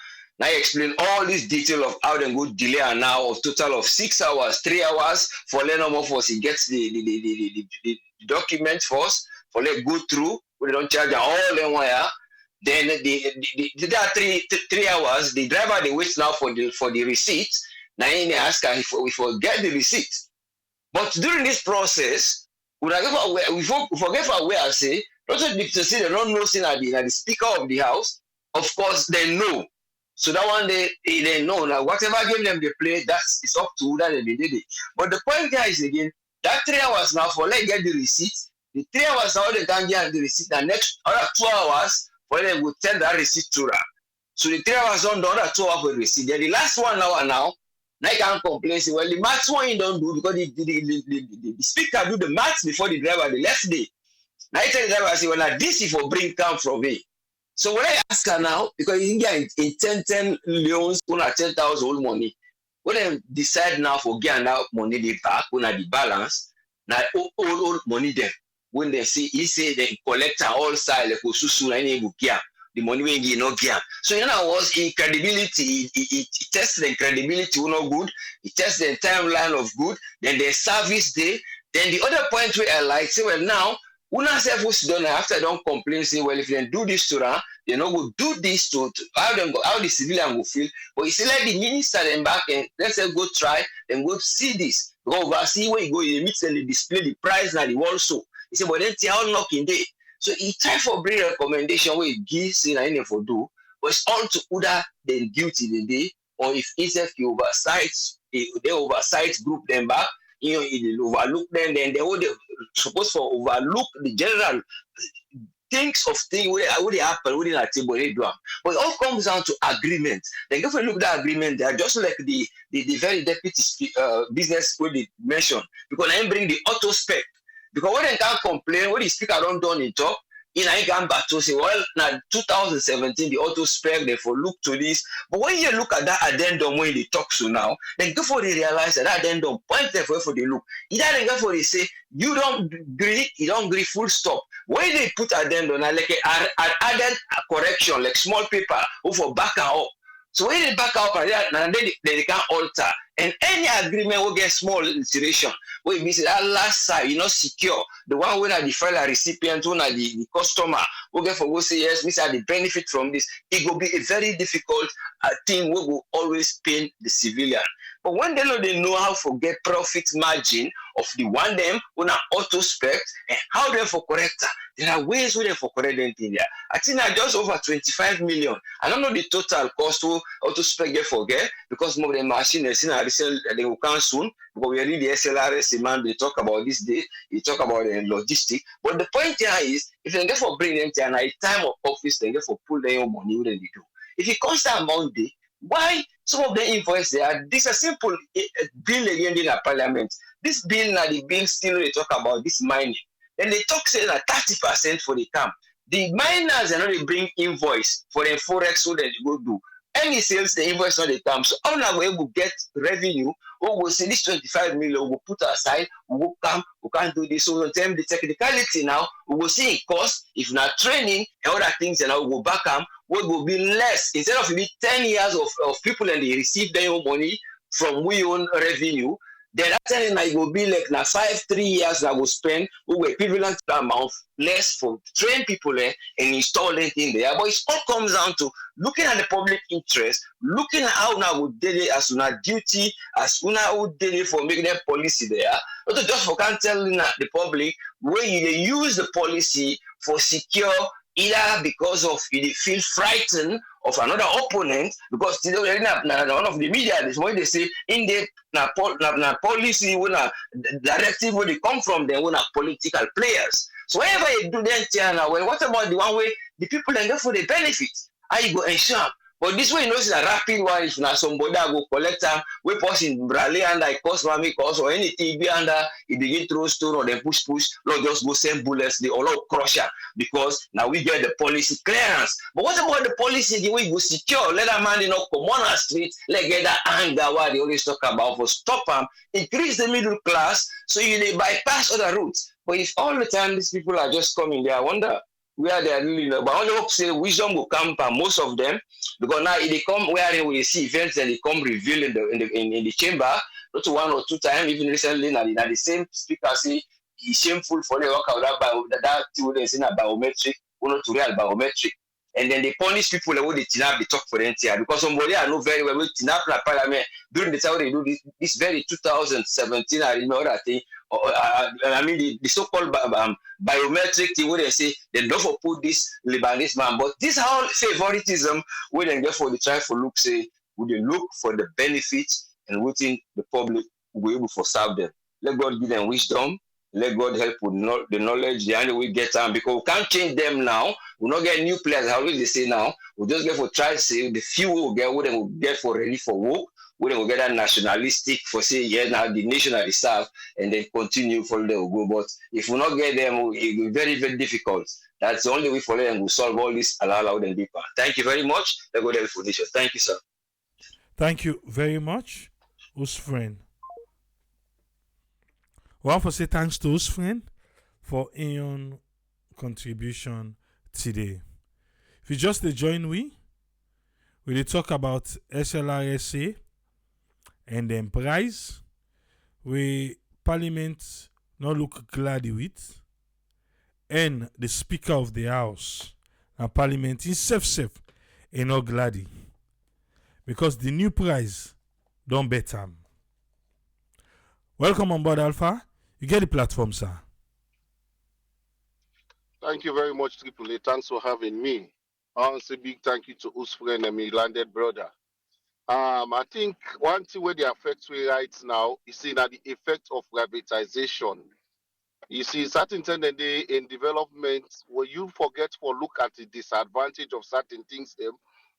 I explain all this detail of how they go delay and now of total of 6 hours, 3 hours for Leone first. He gets the document first for let go through. We don't charge all them wire. Then the 3 hours, the driver they wait now for the receipt. Now he ask if we forget the receipt. But during this process, we forget for where I say, also to say they don't know saying at the speaker of the house, of course they know. So that one they know now whatever game them they play, that's it's up to that they did it. But the point here is again, that 3 hours now for let get the receipt, the 3 hours now they can get the receipt, the next other 2 hours for them will send that receipt to her. So the 3 hours on the other 2 hours for the receipt. Then the last 1 hour now I can't complain. Say, well, the maths one you don't do because the speaker do the maths before the driver the last day. Now I tell the driver, I say, well, this is for bring come from me. So when I ask her now, because you can get in 10 loans, 10,000 old money, when they decide now for getting that money they back, when the balance, now old money them. When they see, he say they collect all side, like Osusu, and the money when you no get. So you know was in credibility, it tests the credibility no good, it tests the timeline of good, then the service day, then the other point where I like say, well now, una self who's done after I don't complain, say, well if they do this to her, they no go do this to how the civilian will feel. But you see like the minister then back and let's say go try, then go see this. Go oversee where you go, you meet and they display the price now the wall so. He said, but then see how knocking day. So he tried for bring recommendation where he gives in any for do, but it's all to other than duty the day, or if itself you oversight, they oversight group them back, you know, it overlook them, then they would supposed for overlook the general things of things what they happen within a table they do. But it all comes down to agreement. Then if you look at the agreement, they are just like the very deputy business where they mentioned, because I bring the auto spec. Because when they can't complain, when the speaker don't done it up, in I can battle say, well, now 2017, the auto spec, they for look to this. But when you look at that addendum when they talk to now, then before they realize that addendum point there for they look. Either they go for they say, you don't agree, full stop. When they put addendum, like an added correction, like small paper, or for back up. So when they back up and then they can't alter. And any agreement will get small alteration. Where it means that last side, you know, secure. The one where the file recipient, who the customer, will get for go say yes, means the benefit from this. It will be a very difficult thing. We will always pain the civilian. But when they know how to get profit margin of the one them on an auto spec and how they for correct that. There are ways where they for correct anything there. I think I just over 25 million. I don't know the total cost to auto spec they forget because more than machine is in a resale they will come soon because we read the SLRS man they talk about this day, they talk about the logistic. But the point here is if they get for bring them to a time of office, they get for pull their own money, what they do. If it comes to Monday, why some of the invoice there? This is a simple bill again in the parliament. This bill now the bill still they talk about this mining. Then they talk say that 30% for the camp. The miners are not they bring invoice for the forex so that they go do. Any sales the invoice not the camp. So how now we will get revenue? We will say this 25 million we will put aside, we will come, we can't do this. So we'll tell them the technicality now, we will see it cost, if not training and other things, and I will go back what will be less instead of maybe 10 years of people and they receive their own money from we own revenue. Then that time it will be like now 3 years that will spend who equivalent amount less for train people and install anything there. But it all comes down to looking at the public interest, looking at how now would daily as una duty, as una would daily for making that policy there. Not to just for can't tell the public where you use the policy for secure either because of you feel frightened of another opponent because one of the media this way they say in the policy when a directive when they come from them when a political players. So whenever you do that now, what about the one way the people and for the benefit? How you go ensure? But this way, you know, it's a rapid one. If now somebody go collect them, we pass in Brazil and like cost mommy cost or anything be under it begin throw stone or then push, not just go send bullets, they all crusher because now we get the policy clearance. But what about the policy the way you go secure? Let a man not come on the street, let get that anger what they always talk about for stop them, increase the middle class so you they bypass other routes. But if all the time these people are just coming there, I wonder where they are really but I only hope say wisdom will come for most of them because now if they come where we see events and they come reveal in the chamber not one or two times even recently now the same speaker say it's shameful for the work out that thing they say biometric or not to real biometric and then they punish people that they tinap they talk for the NTR because somebody I know very well with tinap na parliament during the time they do this very 2017 I remember that thing I mean the so-called biometric thing where they say they don't for put this Lebanese man, but this how favoritism where they therefore they try for look say would they look for the benefits and within the public will be able to serve them. Let God give them wisdom. Let God help with the knowledge, the only we get them because we can't change them now. We'll not get new players. How will they say now? We'll just get for try to say the few we'll get what they will get for ready for work. We will get that nationalistic for say yeah now the nation are reserve and then continue for them will go. But if we not get them, it will be very, very difficult. That's the only way for them to solve all this allow them deeper. Thank you very much. Let go there for this. Thank you, sir. Thank you very much, Usfriend. We want to say thanks to Usfriend for Aeon contribution today. If you just join we talk about SLRSA and then price we Parliament not look glad with and the Speaker of the House and Parliament is safe and not glad because the new price don't bet him. Welcome on board, Alpha. You get the platform, sir. Thank you very much, Triple A. Thanks for having me. I want to say big thank you to Usfriend and my landed brother. I think one thing where the affects we right now is seeing that the effect of privatization. You see, certain things in development where you forget for look at the disadvantage of certain things.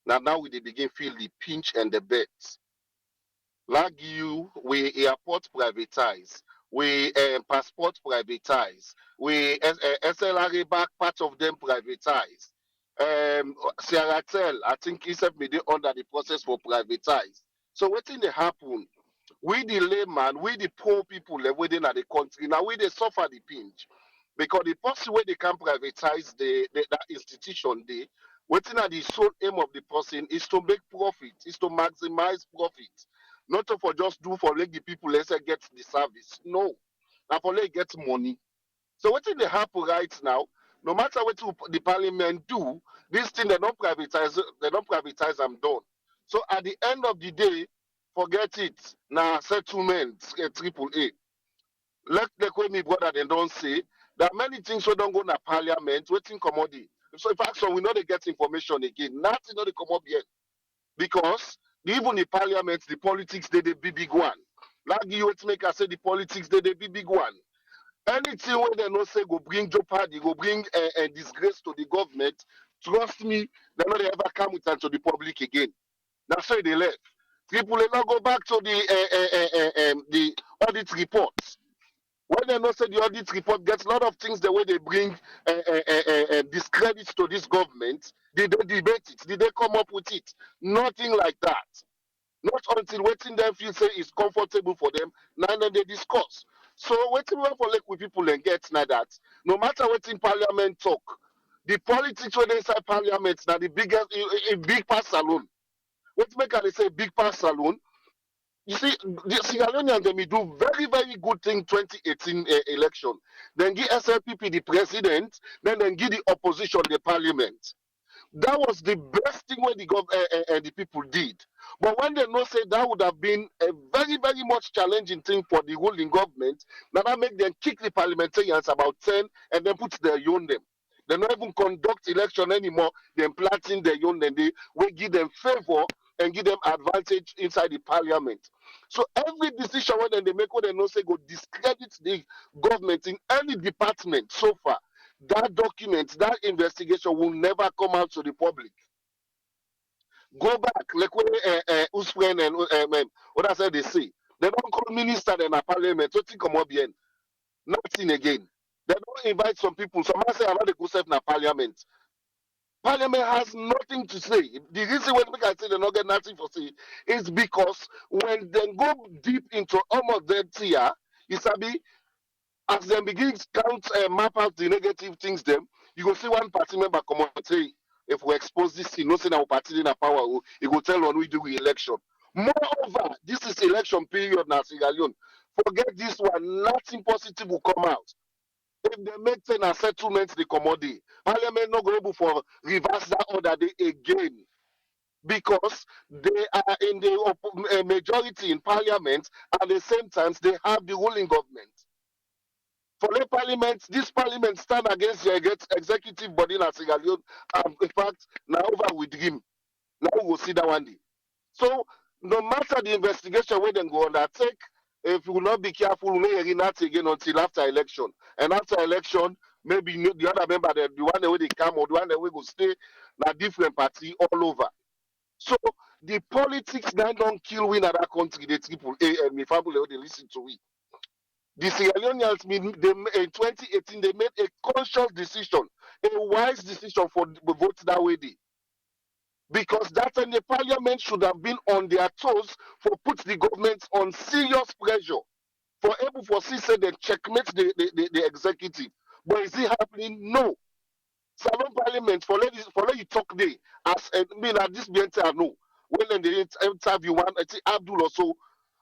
Now we begin feel the pinch and the bet. Like you, we airport privatize, we passport privatize, we SLRA back part of them privatize. Sierratel, I think he said me under the process for privatize. So what thing they happen? We the layman, we the poor people within the country, now we they suffer the pinch. Because the person where they can privatize that institution, waiting at the sole aim of the person is to make profit, is to maximize profit. Not to for just do for let the people let's say get the service. No. Now for let get money. So what they happen right now, no matter what the parliament do, this thing they don't privatize them done. So at the end of the day, forget it. Now settlement, triple A. Let the way me brother then don't say there are many things we don't go na parliament, waiting commodity. So if action we know they get information again, nothing not they come up yet. Because even the parliament, the politics they the big one. Like you wait make I say the politics they the big one. Anything where they no say go bring jeopardy, go bring a disgrace to the government, trust me, they not ever come with to the public again. That's why they left. People will not go back to the audit reports. When they know say the audit report gets a lot of things the way they bring discredit to this government, did they debate it? Did they come up with it? Nothing like that. Not until waiting them feel say is comfortable for them, now then they discuss. So waiting we for like with people and get now that no matter what in parliament talk, the politics when they inside parliament now the biggest a big pass saloon. What make I say big pass saloon? You see, the Sierra Leoneans they may do very, very good thing 2018 election. Then give SLPP the president, then give the opposition the parliament. That was the best thing when the people did. But when they know say that would have been a very, very much challenging thing for the ruling government, now that make them kick the parliamentarians about 10 and then put their own them. They not even conduct election anymore. They're planting their own and they will give them favor and give them advantage inside the parliament. So every decision when they make, when they know say go discredit the government in any department so far, that document, that investigation will never come out to the public. Go back, like when Usman and what I said they say. They don't call minister in a parliament, what come up again? Nothing again. They don't invite some people. Some say I'm not the good in a parliament. Parliament has nothing to say. The reason why I say they don't get nothing for say is because when they go deep into almost that here, you sabi, as them begin to count map out the negative things them, you go see one party member come and say, if we expose this thing, no say our party in a power, it will tell when we do the election. Moreover, this is election period now, Sierra Leone. Forget this one, nothing positive will come out. If they make 10 a settlement, the commodity, Parliament not going able for reverse that order day again. Because they are in the majority in Parliament, at the same time, they have the ruling government. For the parliament, this parliament stand against the executive body in Sierra Leone. In fact, now over with him. Now we will see that one day. So no matter the investigation where they go undertake, if we will not be careful, we may hear not again until after election. And after election, maybe the other member, the one where they come or the one that we go stay, na different party all over. So the politics now don't kill we in other country. The triple A and my family they listen to it. The Sierra Leoneans in 2018 they made a conscious decision, a wise decision for the vote that way. Because that time the parliament should have been on their toes for put the government on serious pressure for able for see say they checkmate the executive. But is it happening? No. Salon Parliament for let you talk there as mean at this BNT no. When they interview one, I think Abdul also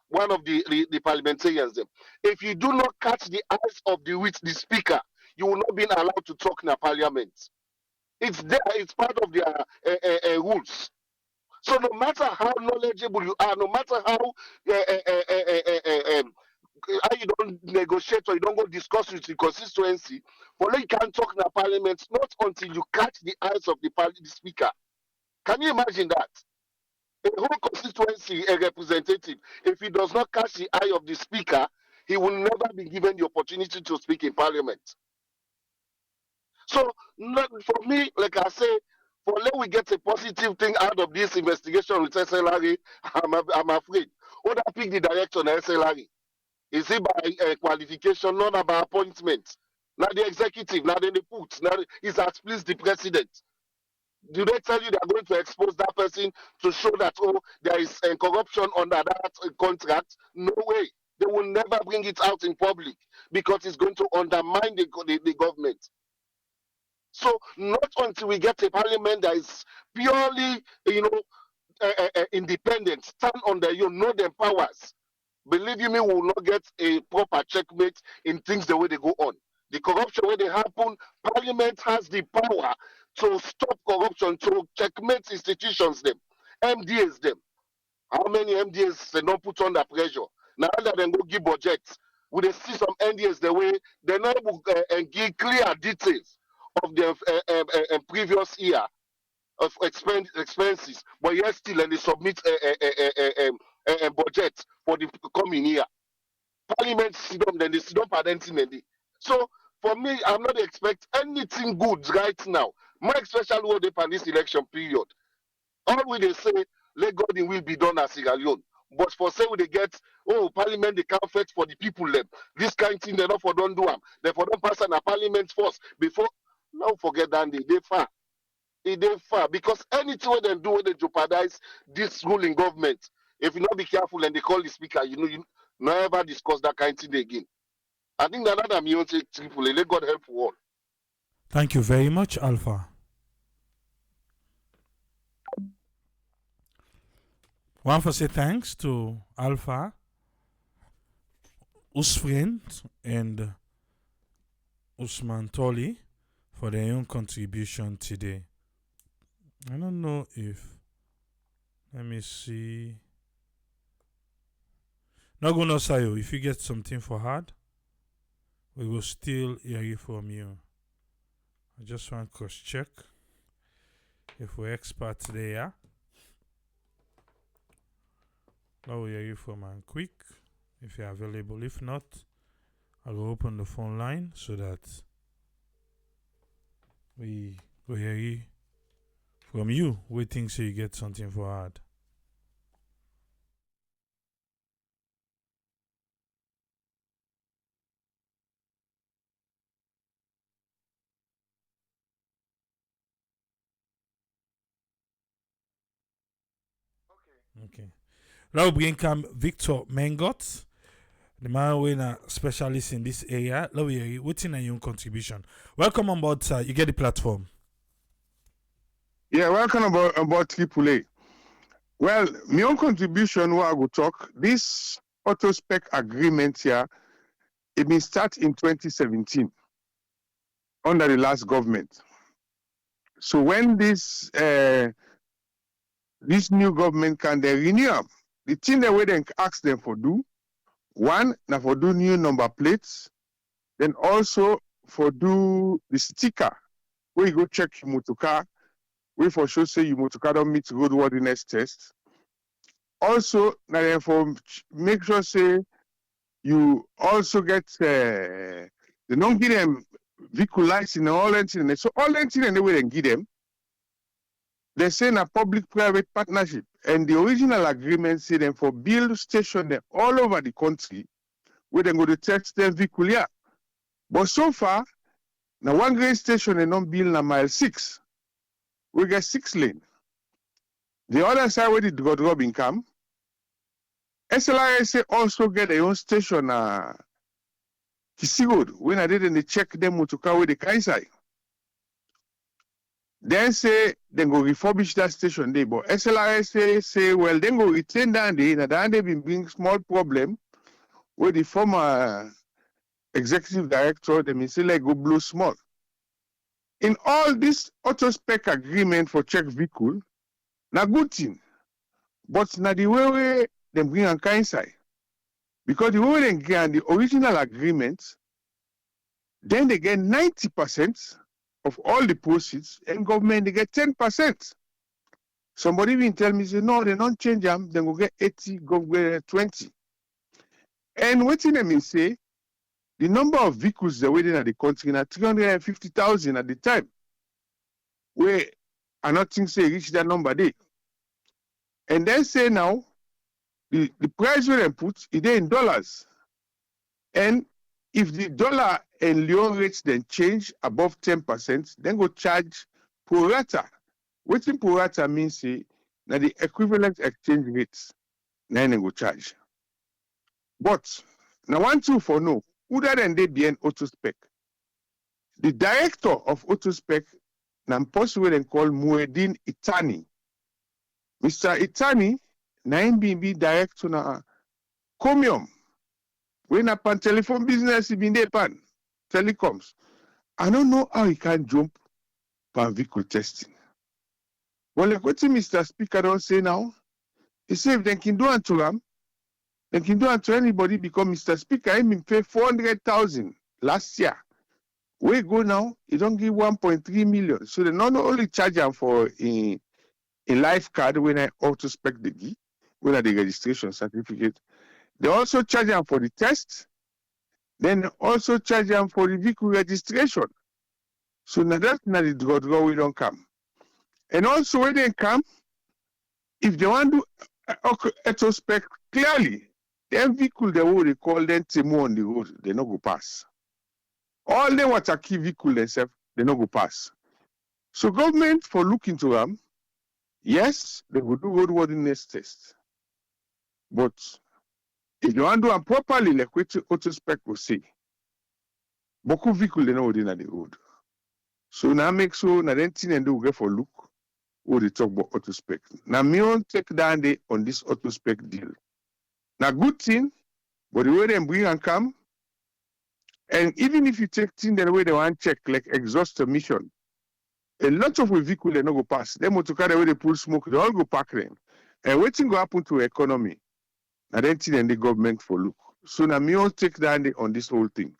one of the parliamentarians them. If you do not catch the eyes of the speaker, you will not be allowed to talk in a parliament. It's there, it's part of their rules. So no matter how knowledgeable you are, no matter how you don't negotiate or you don't go discuss with the constituency, for you can't talk in a parliament not until you catch the eyes of the speaker. Can you imagine that? A whole constituency, a representative, if he does not catch the eye of the speaker, he will never be given the opportunity to speak in parliament. So for me, like I say, for let we get a positive thing out of this investigation with SLRA, I'm afraid. Would I pick the direction of SLRA? Is it by qualification, not about appointment? Now the executive, now then they put, now it's as please the president. Do they tell you they're going to expose that person to show that, oh, there is corruption under that contract? No way. They will never bring it out in public because it's going to undermine the government. So not until we get a parliament that is purely, independent, stand on their own, know their powers, believe you me, we will not get a proper checkmate in things the way they go on. The corruption where they happen, parliament has the power to stop corruption, to checkmate institutions them, MDAs them. How many MDAs they don't put under pressure? Now that they go give budgets, we dey see some NDAs the way they not able give clear details of the previous year of expenses, but yet still and they submit a budget for the coming year. Parliament sit down, then they sit down for anything. So for me, I'm not expect anything good right now. More especially what they this election period. All we they say, let God in will be done as Sierra Leone. But for say we they get, oh, Parliament they can't fight for the people them. This kind of thing they not for don't do them. They for don't pass on a Parliament first before. Don't forget that they far. They far because anything what they do when they jeopardize this ruling government. If you not be careful and they call the speaker, you never discuss that kind of thing again. I think that I'm here to triple. Let God help you all. Thank you very much, Alpha. Want to say thanks to Alpha, Usfriend, and Usman Toli for their own contribution today. I don't know if. Let me see. Naguno Sayo, if you get something for hard, we will still hear it from you. I just want to cross check if we're experts there. I will hear you from man quick if you're available. If not, I will open the phone line so that we will hear you from you, waiting so you get something for hard. Okay. Now we bring come Victor Mengot, the man who is a specialist in this area. Now we hear you. What's in your contribution? Welcome on board, sir. You get the platform. Yeah, welcome about AAA. Well, my own contribution, what I will talk, this auto spec agreement here, it been start in 2017 under the last government. So when this new government can they renew up, the thing that we then ask them for do, one, now for do new number plates, then also for do the sticker, where you go check your motor car, where for sure say your motor car don't meet roadworthiness test. Also, now then for make sure say you also get the non give them vehicle license and all that thing. So all that thing and the way they give them, they say in a public-private partnership, and the original agreement say them for build station them all over the country, where they go to test them vehicle here. But so far, now one grain station they don't build na mile 6. We get 6 lane. The other side where the drop come, SLRSA also get their own station Kisi Road. When I did they check them motor car with the Kaisai. Then say they go refurbish that station there. But SLRSA say, well, then go retain down there. And they been bring small problem where the former executive director, they may say like go blow small. In all this auto spec agreement for check vehicle, na good thing. But na the way they bring on Kaisai. Because the way they get the original agreement, then they get 90% of all the proceeds, and government they get 10%. Somebody even tell me, say, no, they don't change them, then go get 80, go get 20. And what they may say, the number of vehicles they're waiting at the country now 350,000 at the time. Where I not think say reach that number there. And then say now, the price where they put it in dollars. And if the dollar and Leone rates then change above 10%, then go charge pro rata. What in pro rata means say now the equivalent exchange rates, then they go charge. But now one two for no, who that and they be an auto spec. The director of auto spec, now possible and called Mueddin Itani. Mr. Itani, na MBB director na Comium. When a pan telephone business, he been there pan telecoms. I don't know how he can jump pan vehicle testing. Well, like what Mr. Speaker don't say now, He said if they can do it to them, they can do it to anybody because Mr. Speaker, I mean pay 400,000 last year. We go now, you don't give 1.3 million. So they not only charge them for a life card when I auto spec the key, when I the registration certificate. They also charge them for the test. Then also charge them for the vehicle registration. So now that's not the draw we don't come. And also when they come, if they want to auto spec clearly, them vehicle they will call them Timo on the road, they not go pass. All them what are key vehicle themselves, they not go pass. So government for looking to them, yes, they will do roadworthiness test. But if you want to do them properly, like what auto spec will say, beaucoup vehicle they know within the road. So now make sure now then thing and do get for look or they talk about auto spec. Now me on take down day on this auto spec deal. Now good thing, but the way they bring and come, and even if you take things the way they want check like exhaust emission, a lot of vehicles they not go pass. Them motor car the way they pull smoke, they all go pack them. And waiting go happen to economy. Now then thing and the government for look. So now me on take down day on this whole thing.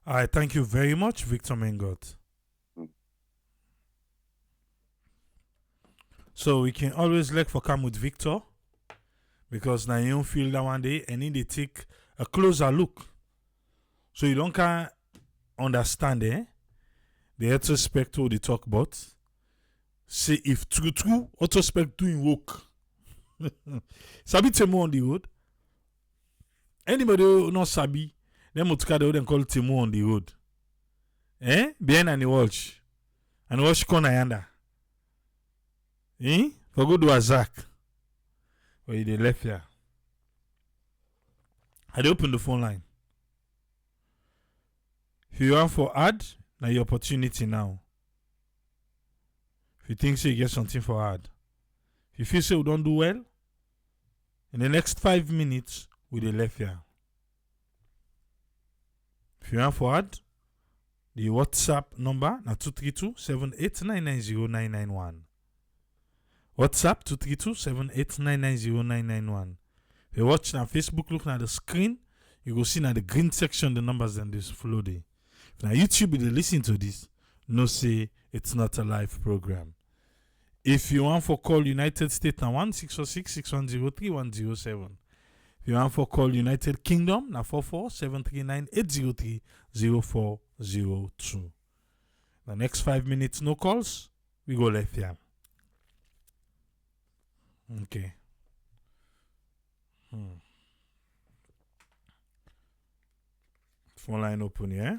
All right, thank you very much, Victor Mengot. So we can always look for come with Victor because now you don't feel that one day and then they take a closer look. So you don't can understand the retrospect what they talk about. Say if true retrospect doing work. Sabi Temo on the road. Anybody who not Sabi, them mutka they call Temo on the road. Bien and the watch. And watch corner yanda. For good to Zach. Where they left here. I open the phone line. If you want for ad, now your opportunity now. If you think so you get something for ad. If you feel so you don't do well, in the next 5 minutes, we the left here. If you want for ad, the WhatsApp number na 232-78990-991. WhatsApp 232-78990-991. If you watch na Facebook, look at the screen, you go see na the green section the numbers and this flow there. If na YouTube you listen to this, no say it's not a live program. If you want for call United States na 1-646-610-3107. If you want for call United Kingdom na 44-739-803-0402. The next 5 minutes no calls, we go left here. Okay. Phone line open, yeah?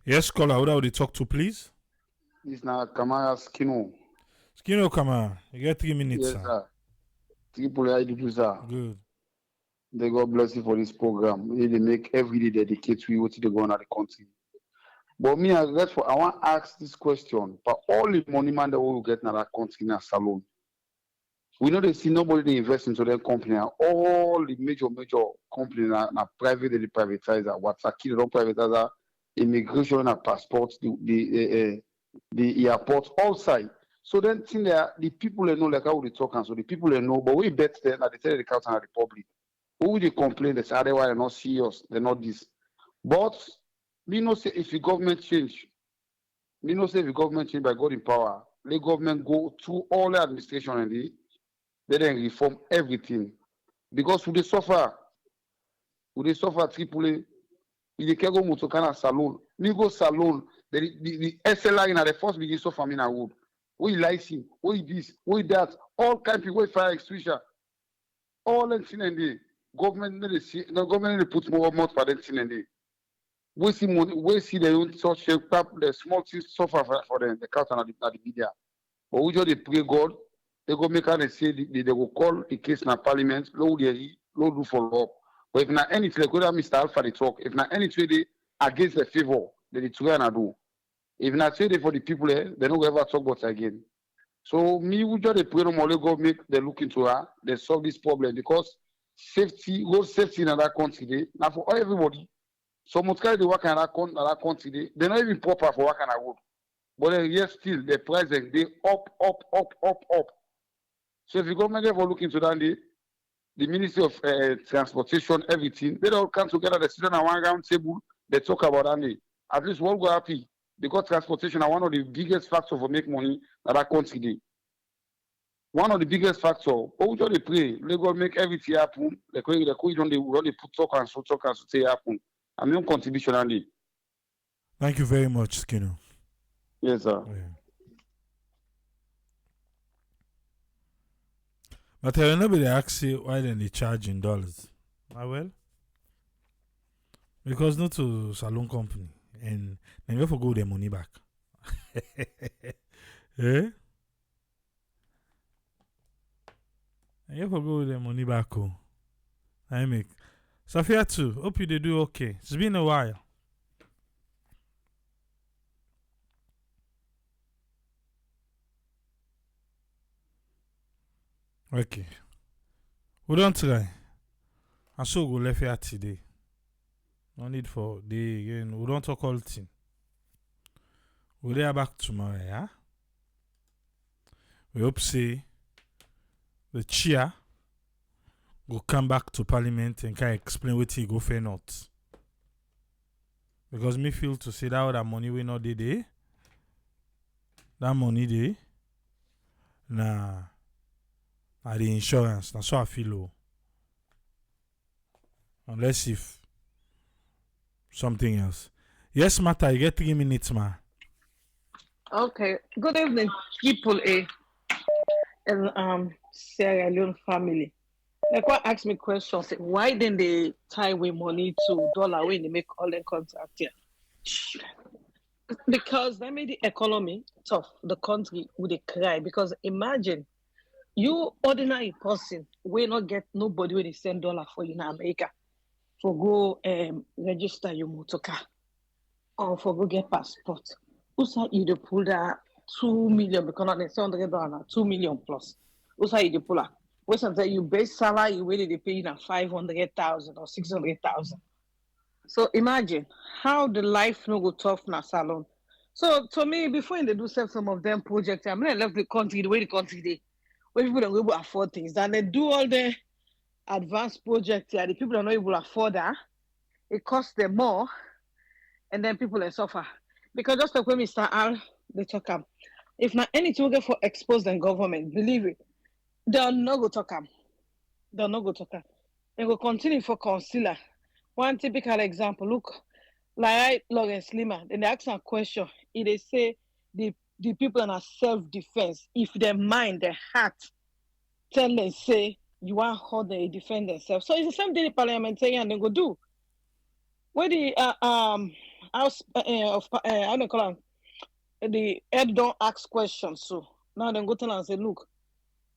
Yes, caller, who would you talk to, please? It's now Kamara Skino. Skino Kamara, you get 3 minutes, Yes, sir. Triple I do, sir. Good. May God bless you for this program. They make every day dedicate to what they go on at the country. But me, I want to ask this question. For all the money man that we will get in that country in a salon, we know they see nobody they invest into their company. All the major companies are private, they privatize. What's a key, they don't privatize. Immigration and passports, the airport, all side. So then the people they know like how they talk and so the people they know, but we bet them at the tell the council and the public. Who will they complain? They say otherwise they're not serious, they're not this. But me know say if the government change, by God in power, the government go through all the administration and they then reform everything. Because we they suffer Tripoli. You can go to kind of salon. Me go salon. The SLR in the first begin suffer me now. We license, we this, we that. All kind of people fire extinguisher. All that thing and the government the government put more for that thing and the. We see money. We see the own such the small things suffer for them. The count and the media. But we just they pray God. They go make and say they go call the case in the Parliament. Low do follow up. But if not anything, like what Mr. Alpha they talk, if not anything they against the favor, they try and do. If not say they for the people here, they don't ever talk about it again. So me, we just pray no more government, they look into her, they solve this problem because road safety in that country, now for everybody. So much carry the work in that country, they're not even proper for work on a road. But yes, still the price they up. So if the government ever look into that, the Ministry of Transportation, everything, they all come together, they sit on one round table, they talk about that. At least one go happy because transportation are one of the biggest factors for make money that our country dey. One of the biggest factors. But we just dey pray, let God make everything happen. The way you don't dey put talk and so say happen. I'm your contribution on it. Thank you very much, Skinner. Yes, sir. Yeah. But nobody asks you why then they charge in dollars. Ah well, because not to salon company and then go for go their money back. Eh? And you for go their money back. Oh, I make Sophia too. Hope you they do okay. It's been a while. Okay. We don't try. I so go left here today. No need for the again. We don't talk all thing. We'll be back tomorrow, yeah? We hope say the chair will come back to Parliament and can explain what he go for not. Because me feel to say that all that money we not did there. That money there. Nah. The insurance. That's how I feel. Oh. Unless if something else. Yes, Martha, you get 3 minutes, ma. Okay. Good evening, people. And Sierra Leone family. Like what asked me questions. Say, why didn't they tie away money to dollar when they make all the contract here? Because that made the economy tough. The country would cry. Because imagine you ordinary person will not get nobody when they send dollar for you in America for go register your motor car or for go get passport. Usa you dey pull that 2 million because not $700, 2 million plus. Usa you dey pull that. When sometimes you base salary you really they pay you 500,000 or 600,000. So imagine how the life no go tough na salon. So to me, before they do some of them projects, I'm gonna left the country the way the country they where people don't able to afford things. And they do all the advanced projects here, the people are not able to afford that. It costs them more, and then people are suffer. Because just like when Mr. Al they talk if not anything we get for exposed in government, believe it, they'll not go talk They'll not go talk They will continue for concealer. One typical example, look, like Lawrence Lima, then they ask a question. If they say the people are self-defense, if their mind, their heart, tell them say you want how they defend themselves. So it's the same thing the parliamentarian they go do. Where the house of how they call them, the head don't ask questions. So now they go tell and say, look,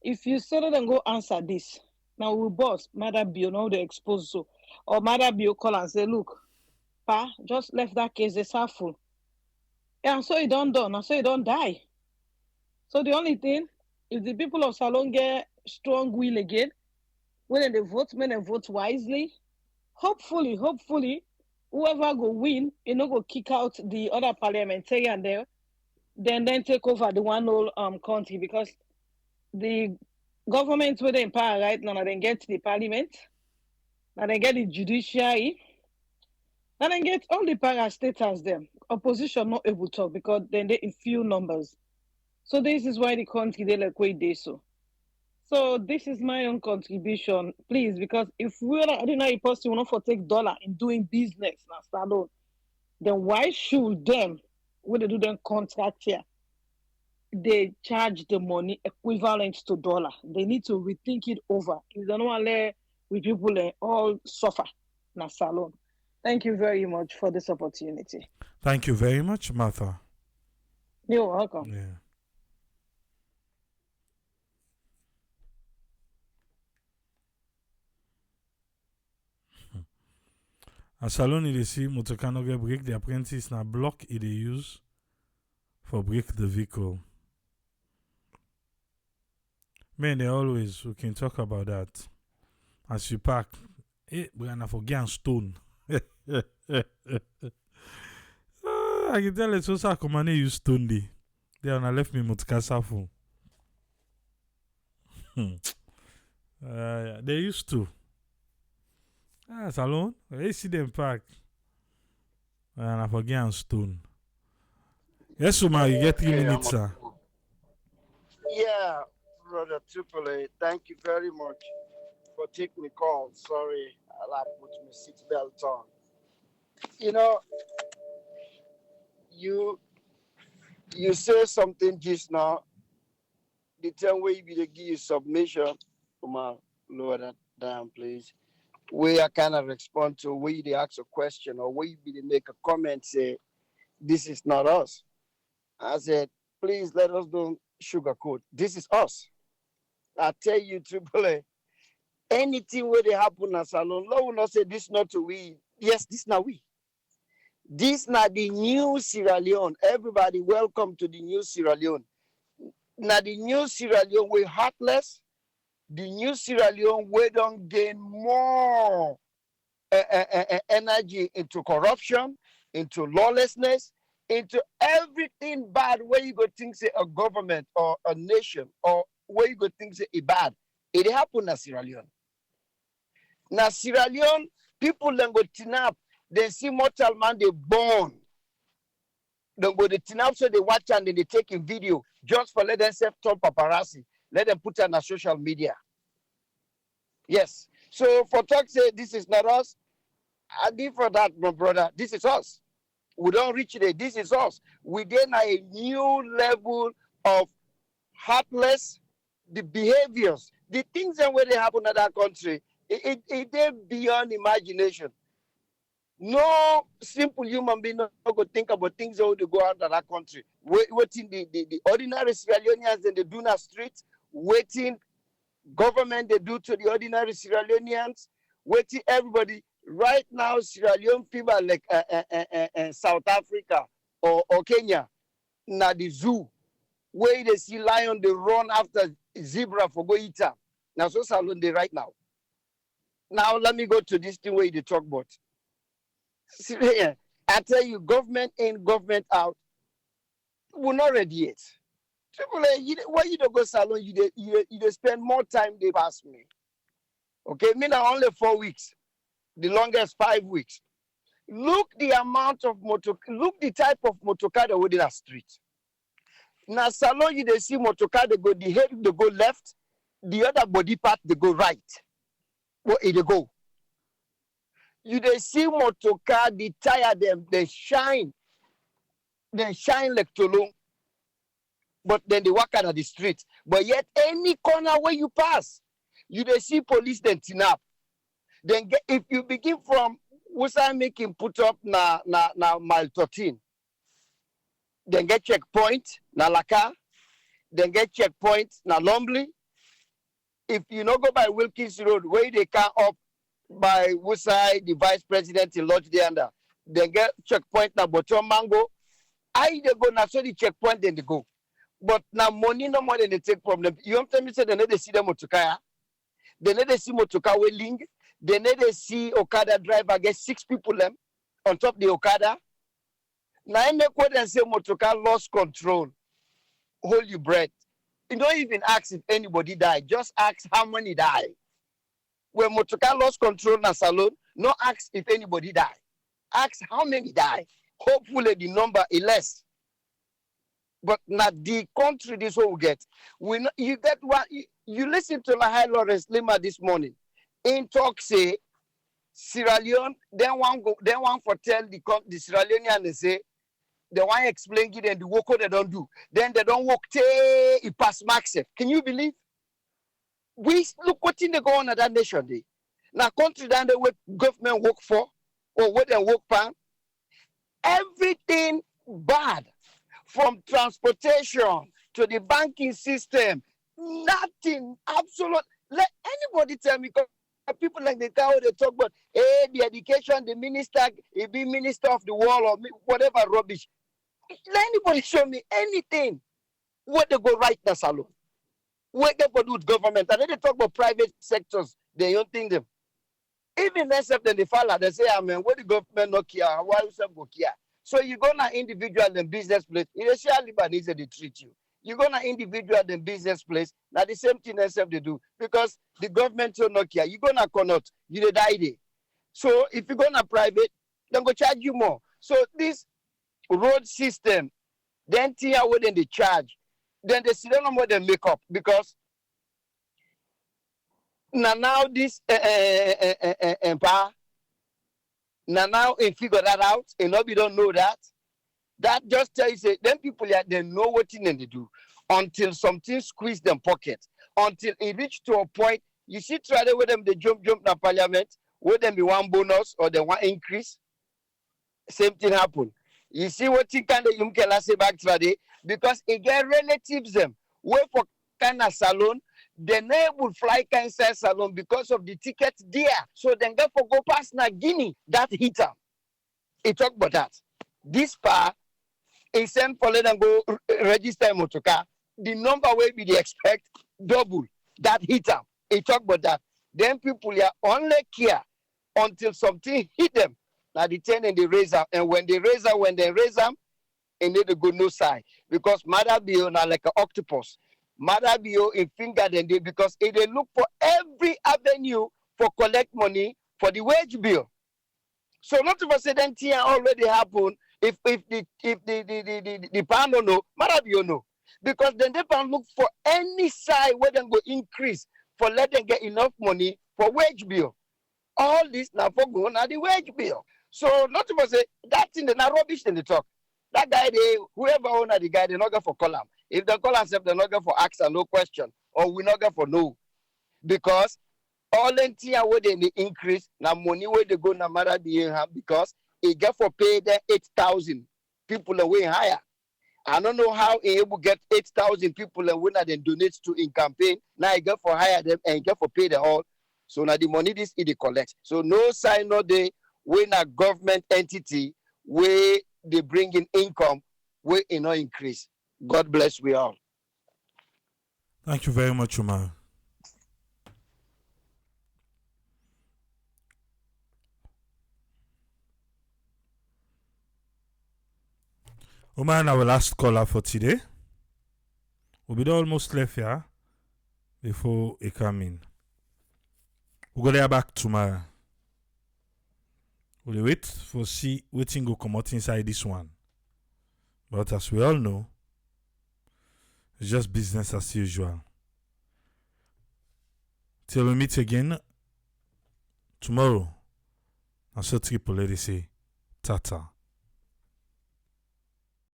if you say them go answer this, now we boss Mother Bio now they expose so or Mother Bio call and say, look, pa, just left that case they full. Yeah, so it don't done, so it don't die. So the only thing, if the people of Salon get strong will again, when they vote, wisely, hopefully, whoever go win, you know, go kick out the other parliamentarian there, then take over the one whole country because the government where they in power right now, they get the parliament, now they get the judiciary, now they get all the parastatals them. Opposition not able to talk because then they in few numbers. So this is why the country they like wait they so. So this is my own contribution, please, because if we're not ordinary person, we not for take dollar in doing business now salon, then why should them when they do them contract here, they charge the money equivalent to dollar? They need to rethink it over. If they don't want to let we people all suffer na salon. Thank you very much for this opportunity. Thank you very much, Martha. You're welcome. Yeah. A salon they see motorcar no get break, the apprentice na block they use for break the vehicle. Man, they always we can talk about that. As you park, we're gonna forget stone. I can tell it's also command use stone day. They on left me motorcar full. They used to. Salon. They see them park. And I forget on stone. Yes, Suma, you get 3 minutes, sir. Yeah, brother Triple A, thank you very much for taking the call. Sorry, I'll put my seatbelt on. You know, you you say something just now. The time where you give you submission, come on, lower that down, please. Where I kind of respond to where they ask a question or where you make a comment, say, this is not us. I said, please let us don't sugarcoat. This is us. I tell you, Triple A, anything where they happen at Salon, Lord will not say this not to we. Yes, this not we. This not the new Sierra Leone. Everybody, welcome to the new Sierra Leone. Now the new Sierra Leone, we heartless. The new Sierra Leone, we don't gain more energy into corruption, into lawlessness, into everything bad where you go think say a government or a nation or where you go think say a bad. It happened in Sierra Leone. Now Sierra Leone, people then go tinap, they see mortal man they born. They go to tinap so they watch and then they take a video just for let them self-top paparazzi. Let them put it on social media. Yes. So for talk say this is not us, I did for that, my brother. This is us. We don't reach it. This is us. We then a new level of heartless, the behaviors, the things that where they happen in that country, it beyond imagination. No simple human being not go think about things that would go out of that country. Waiting the ordinary Sierra Leoneans and they do not street, waiting government they do to the ordinary Sierra Leoneans, waiting everybody. Right now, Sierra Leone people like South Africa or Kenya, na the zoo, where they see lion, they run after zebra for go eat them. Now, so Salon they right now. Now, let me go to this thing where they talk about. I tell you, government in, government out, we're not ready yet. Why you don't go Salon, you spend more time they pass me. Okay, me now only 4 weeks. The longest 5 weeks. Look the amount of look the type of motorcar that within a street. Now Salon you they see motorcar they go the head they go left, the other body part they go right. Where they go. You they see motorcar the tire them they shine like Tolong. But then they walk out of the street. But yet any corner where you pass, you they see police then tin up. Then if you begin from Wusa making put up na mile 13, then get checkpoint na Laka, then get checkpoint na Lombly. If you not go by Wilkins Road, where they come up by Wusa, the vice president in Lodge there under, then get checkpoint na Bottom Mango. I they go na so the checkpoint then they go. But now money no more than they take from them. You understand me say they need to see them motoka. They need to see motoka wheeling. They need to see Okada driver get 6 people them on top the Okada. Now, I make what they say motorcar lost control. Hold your breath. You don't even ask if anybody died. Just ask how many died. When motorcar lost control na Salon, no ask if anybody died. Ask how many died. Hopefully the number is less. But not the country this one will get. You get what you listen to Lahai Lawrence Lima this morning. In talk say Sierra Leone, then one for tell the Sierra Leonean they say they want to explain it and the work they don't do. Then they don't work it pass max. Can you believe? We look what in they go on at that nation day. Now country that the government work for or what they work for, everything bad from transportation to the banking system, nothing absolute. Let anybody tell me. People like the cow they talk about, hey, the education, the minister, he be minister of the world or whatever rubbish. Let anybody show me anything where they go right now, Salon. Where they go do with government. And then they talk about private sectors, they don't think them. Even themselves, then they follow, they say, I mean, where the government not care, why you go care? So you go now individual and business place, you see how Libanese they treat you. You go na individual than business place. Now the same thing themselves they do because the government will not care. You go na cannot, you dey die there. So if you go na private, then go charge you more. So this road system, then tia what then they charge, then they see them what they make up because now this empire now if figure that out, and nobody don't know that. That just tell you say them people yeah, they know what thing they do until something squeeze them pocket. Until it reach to a point, you see try to with them they jump na parliament, with them be one bonus or the one increase, same thing happen. You see what you can you can say back today because again relatives them wait for kind of salon, they never fly inside salon because of the ticket there. So then go for go past na Guinea that hit them. It talk about that. This part is sent for let them go register a motor car. The number will be the expect double that hit them. It talk about that. Then people are only care until something hit them. Now the 10 and the razor, and when they raise them, and they go no side because mother be on like an octopus. Mother be in finger then they because if they look for every avenue for collect money for the wage bill. So not of a sudden thing already happen if the pan don't know, mother be no. Because then they can look for any side where they go increase for let them get enough money for wage bill. All this now for going at the wage bill. So not to say that thing they not rubbish in the talk. That guy they whoever owner the guy they not go for column. If they call themselves they not go for ask and no question or we not go for no. Because all entire where they increase now money where they go no matter being because it get for pay them 8,000 people away higher. I don't know how he able get 8,000 people and when they donate to in campaign. Now I get for hire them and get for pay them all. So now the money this is the collect. So no sign no day when a government entity where they bring in income where it no increase. God bless we all. Thank you very much, Umar. Umar, our last caller for today. We'll be almost left here before he come in. We'll go there back tomorrow. We'll wait for see waiting go come out inside this one. But as we all know, it's just business as usual. Till we meet again tomorrow. And so triple lady say, tata.